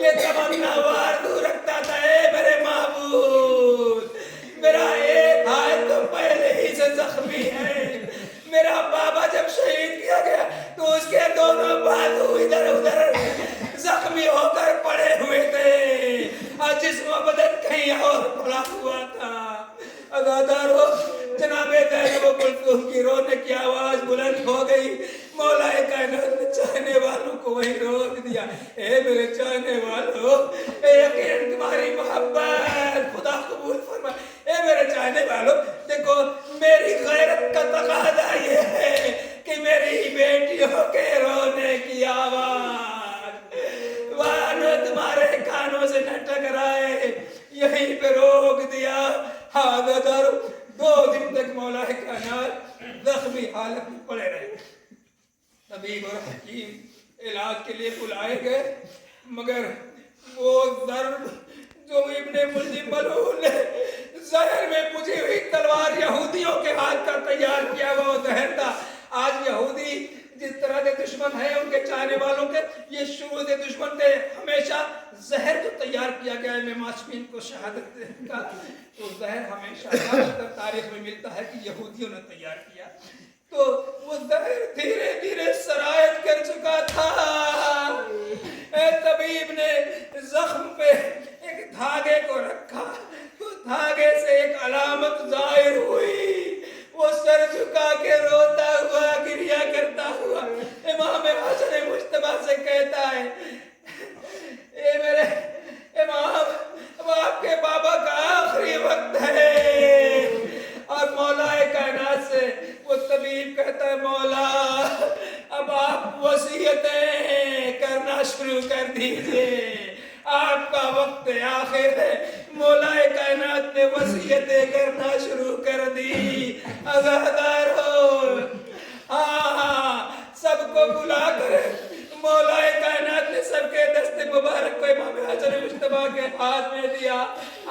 یہ تمنا وار رکھتا تھا، اے میرے معبود، میرا ایک ہاتھ تو پہلے ہی سے زخمی ہے، میرا بابا جب شہید کیا گیا تو اس کے دونوں بازو ادھر ادھر زخمی ہو کر پڑے ہوئے تھے اور جسم و بدن کہیں اور پڑا ہوا تھا۔ ادادارو، جناب زینب و کلثوم کی رونے کی آواز بلند ہو گئی، مولا کائنات نے چاہنے والوں کو وہیں روک دیا۔ اے میرے چاہنے والوں، اے یقین تمہاری محبت خدا قبول فرما۔ اے میرے چاہنے والوں، دیکھو میری غیرت کا تقاضا یہ ہے کہ میری بیٹیوں کے رونے کی آواز وہاں تمہارے کانوں سے نہ ٹکرائے، یہیں پہ روک دیا۔ حاضر 2 دن تک مولا کائنات زخمی حالت میں پڑے رہے، طبیب اور حکیم علاج کے لیے بلائے گئے، مگر وہ درد جو ابن ملجم ملعون نے زہر میں بجھی ہوئی تلوار یہودیوں کے ہاتھ کا تیار کیا وہ زہر تھا۔ آج یہودی جس طرح کے دشمن ہیں ان کے چاہنے والوں کے، یہ شروع سے دشمن تھے، ہمیشہ زہر جو تیار کیا گیا ہے میں معصومین کو شہادت کا، تو زہر ہمیشہ تاریخ میں ملتا ہے کہ یہودیوں نے تیار کیا، تو وہ زہر دھیرے دھیرے سرایت کر چکا تھا۔ اے طبیب نے زخم پہ ایک دھاگے کو رکھا تو دھاگے سے ایک علامت ظاہر ہوئی، وہ سر جھکا کے روتا ہوا گریہ کرتا ہوا امام حسن مجتبیٰ سے کہتا ہے، اے میرے امام، اب آپ کے بابا کا آخری وقت ہے۔ اور مولا کائنات سے وہ طبیب کہتا ہے، مولا اب آپ وصیتیں کرنا شروع کر دیجئے، آپ کا وقت آخر ہے۔ مولا کائنات نے وصیتیں کرنا شروع کر دی۔ عزادار ہو، ہاں سب کو بلا کر مولا کائنات نے سب کے دست مبارک کو امام حسن مجتبیٰ کے ہاتھ میں دیا،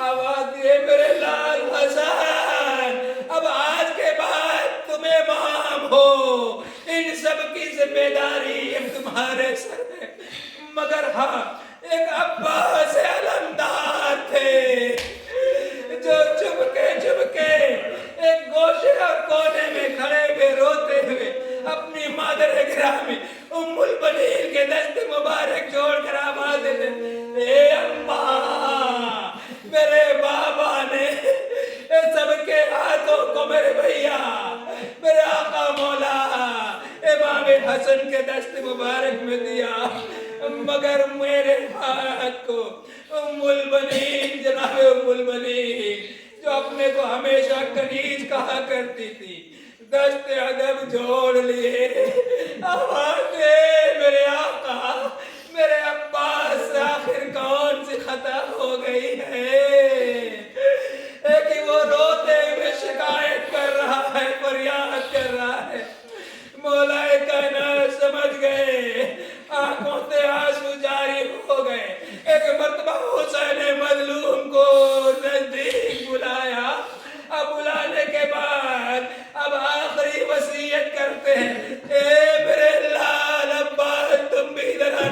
آواز دیے، میرے لال حسن، اب آج کے بعد تم امام ہو، ان سب کی ذمہ داری اب تمہارے سر ہے۔ مگر ہاں ایک عباس علمدار تھے جو چپ کے ایک گوشے اور کونے میں کھڑے ہوئے روتے ہوئے اپنی مادر گرامی ام البنین کے دست مبارک جوڑ کر آواز دیتے، اے اماں، میرے بابا نے سب کے ہاتھوں کو میرے بھیا، میرے آقا مولا امام حسن کے دست مبارک میں دیا، مگر میرے ہاتھ کو ام البنین، جناب ام البنین جو اپنے کو ہمیشہ کنیز کہا کرتی تھی، دست ادب جوڑ لیے، آواز دے، میرے آقا، میرے عباس، آخر کون سی خطا ہو گئی ہے کہ وہ روتے ہوئے شکایت کر رہا ہے، فریاد کر رہا ہے۔ مولا کائنات سمجھ گئے، آنکھوں سے آنسو جاری ہو گئے۔ ایک مرتبہ حسین مظلوم کو نزدیک بلایا، اب بلانے کے بعد اب آخری وصیت کرتے ہیں، اے میرے لال عباس، تم بھی ادھر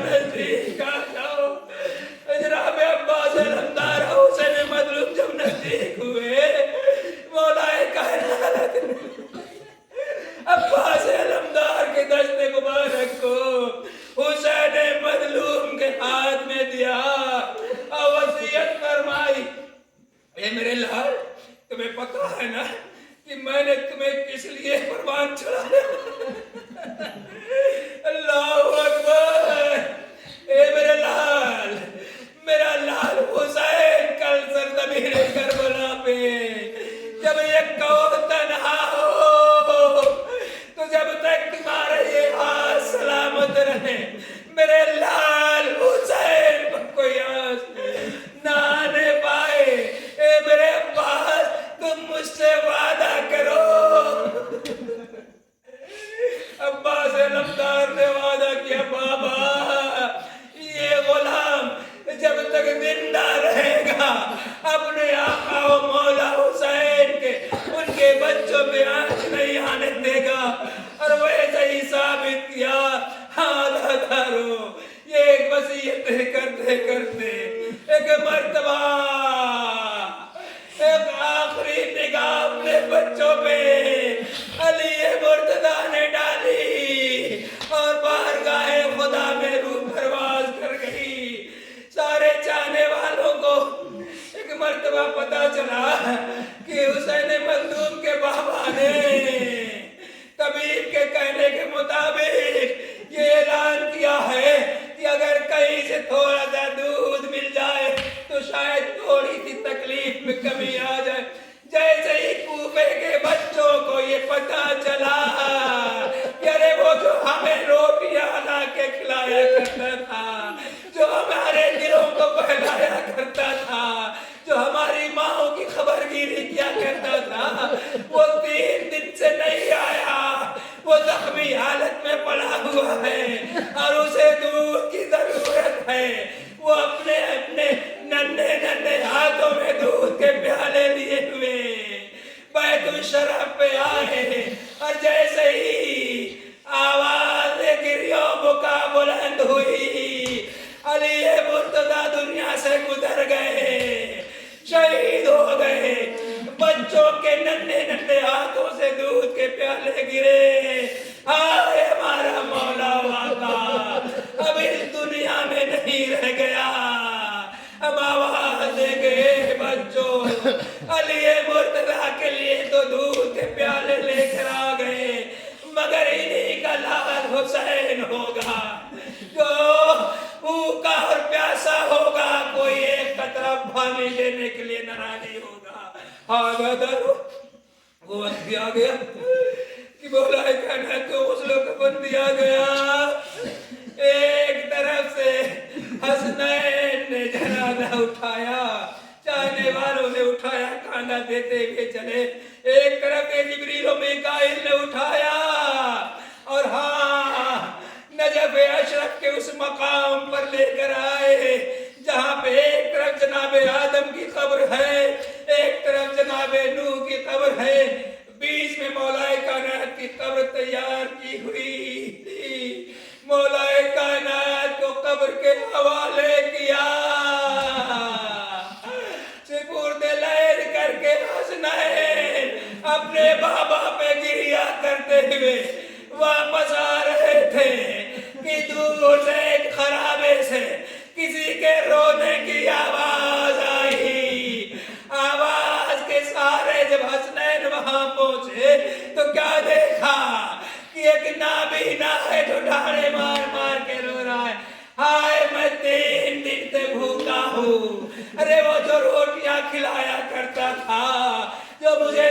वसीयतें करते करते एक मर्तबा एक आखिरी निगाह अपने बच्चों पे अली मुर्तदा ने डाली और बारगाहे खुदा में रूह परवाज कर गई। सारे चाहने वालों को एक मर्तबा पता चला कि हुसैन मखदूम के बाबा ने तबीब के कहने के मुताबिक ये ऐलान किया है कि अगर कहीं से थोड़ा सा दूध मिल जाए तो शायद थोड़ी सी तकलीफ में कमी आ जाए। जैसे ही कूफे के बच्चों को ये पता चला कि अरे वो जो हमें रोटियां ला के खिलाया करता था, जो हमारे दिलों को बहलाया करता था, जो हमारी माओ की खबरगिरी किया करता था, वो 3 दिन से नहीं आया, वो जख्मी हालत में पड़ा हुआ है और उसे दूध की जरूरत है। वो अपने अपने नन्हे नन्हे हाथों में दूध के प्याले लिए हुए बैतुल शरफ पे आए और जैसे ही आवाज गिरियो बुका बुलंद हुई, अली मुर्तदा दुनिया से गुजर गए, शहीद हो गए। बच्चों के नन्हे नन्हे हाथों से दूध के प्याले गिरे। हाय हमारा मौला वाका अब इस दुनिया में नहीं रह गया। अब आवाज देंगे बच्चों, अली मुर्तदा के लिए तो दूध के प्याले लेकर आ गए, मगर इन्हीं का लाल हुसैन होगा जो भूखा और प्यासा होगा, कोई एक कतरा पानी लेने के लिए नाराजी होगा। हाँ वो वक्त भी आ गया कि बोला कहना तो उसलों को बन दिया गया। एक तरफ से हसनैन ने जनाजा उठाया, चाहने वालों ने उठाया, खाना देते हुए चले। एक तरफ जिब्रील और मीकाईल ने उठाया और हाँ नजफ अशरफ के उस मकाम पर लेकर आए जहाँ पे एक तरफ जनाब आदम की कब्र है, एक तरफ जनाब नूह की कब्र है, बीच में मौलाए कायनात की कब्र तैयार की हुई थी। मौलाए कायनात को कब्र के हवाले किया, सिपुर्दे लैल करके हसनैन अपने बाबा पे गिरिया करते हुए वापस आ रहे थे कि दूर से एक खराबे से किसी के रोने की आवाज आई। आवाज के सहारे जब हसनैन वहां पहुंचे तो क्या देखा कि एक नाबीना है जो ढाड़े मार मार के रो रहा है। हाय मैं 3 दिन से भूखा हूँ। अरे वो जो रोटियां खिलाया करता था, जो मुझे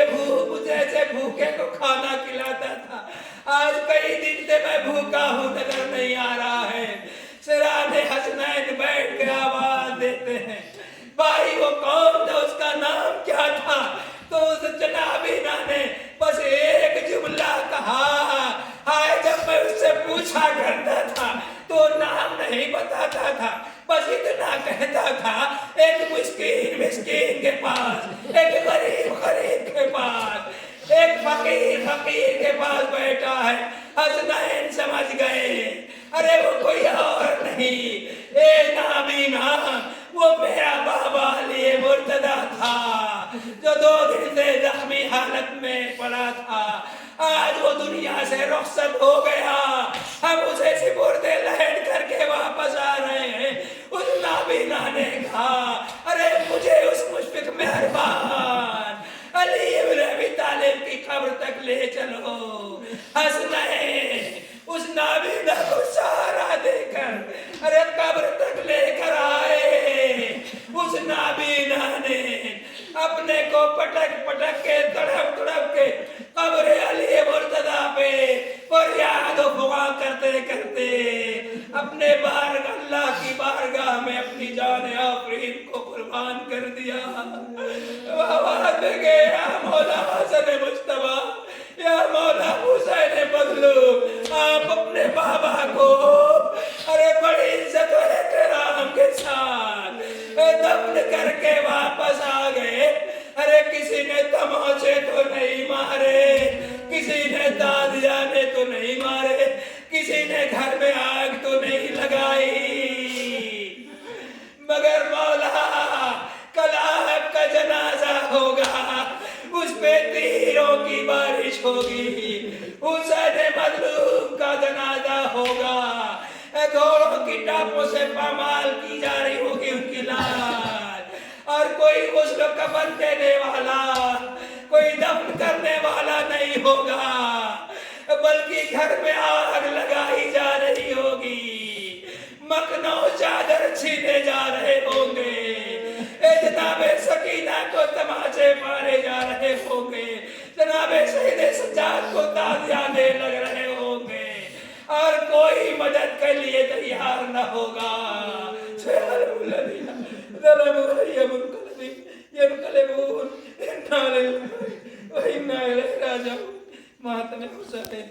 से भूखे को खाना खिलाता था, आज कई दिन से मैं भूखा हूँ, नजर नहीं आ रहा है। सिराने हसनैन बैठ के आवाज देते हैं, भाई वो कौन था, उसका नाम क्या था? तो उस जनाबीना ने बस एक जुमला कहा। हाय जब मैं उससे पूछा करता था तो नाम नहीं बताता था, बस इतना कहता था, एक मिस्कीन के पास, एक गरीब के पास, एक फकीर के पास बैठा है। हसनैन समझ गए, अरे वो कोई और नहीं, ए नाबीना, वो मेरा बाबा अली मुर्तदा था जो 2 दिन से जख्मी हालत में पड़ा था। आज वो दुनिया से रुखसत हो गया, हम उसे सिपुर्दे लहद करके वापस आ रहे हैं। उस नाबीना ने कहा, अरे मुझे उस मुशफिक मेहरबान अली इब्न अबी तालिब की कब्र तक ले चलो। हसनैन उस नाबीना को सहारा देकर अरे कब्र तक लेकर आए। उस नाबीना ने अपने को पटक पटक के तड़प तड़प के कब्र अली मुर्तदा पे फरियाद और दुआ करते करते अपने अल्लाह की बारगाह में अपनी जान आफरीन को कुर्बान कर दिया। आवाज देंगे, या मौला हसन मुस्तफा, या मौला हुसैन मजलूम, आप अपने बाबा को अरे बड़ी इज्जत और एहतराम के साथ दफन करके वापस आ गए। अरे किसी ने तमाचे तो नहीं मारे, किसी ने तादियाने तो नहीं मारे, किसी ने घर में आग तो नहीं लगाई। مگر مولا کل آپ کا جنازہ ہوگا، اس پہ تیروں کی بارش ہوگی، حسین مظلوم کا جنازہ ہوگا، گھوڑوں کی ٹاپوں سے پامال کی جا رہی ہوگی ان کی لاش، اور کوئی غسل و کفن دینے والا، کوئی دفن کرنے والا نہیں ہوگا، بلکہ گھر میں آگ لگائی جا رہی ہوگی، مخنو چادر چھینے جا رہے ہوں گے، جناب سکینہ کو تماچے مارے جا رہے ہوں گے، جناب شہید سجاد کو تازیانے لگ رہے ہوں گے، اور کوئی مدد کے لیے تیار نہ ہوگا۔ سبحان الذین ظلموا ينقلبون إنا لله وإنا إليه راجعون۔ ماتم حسین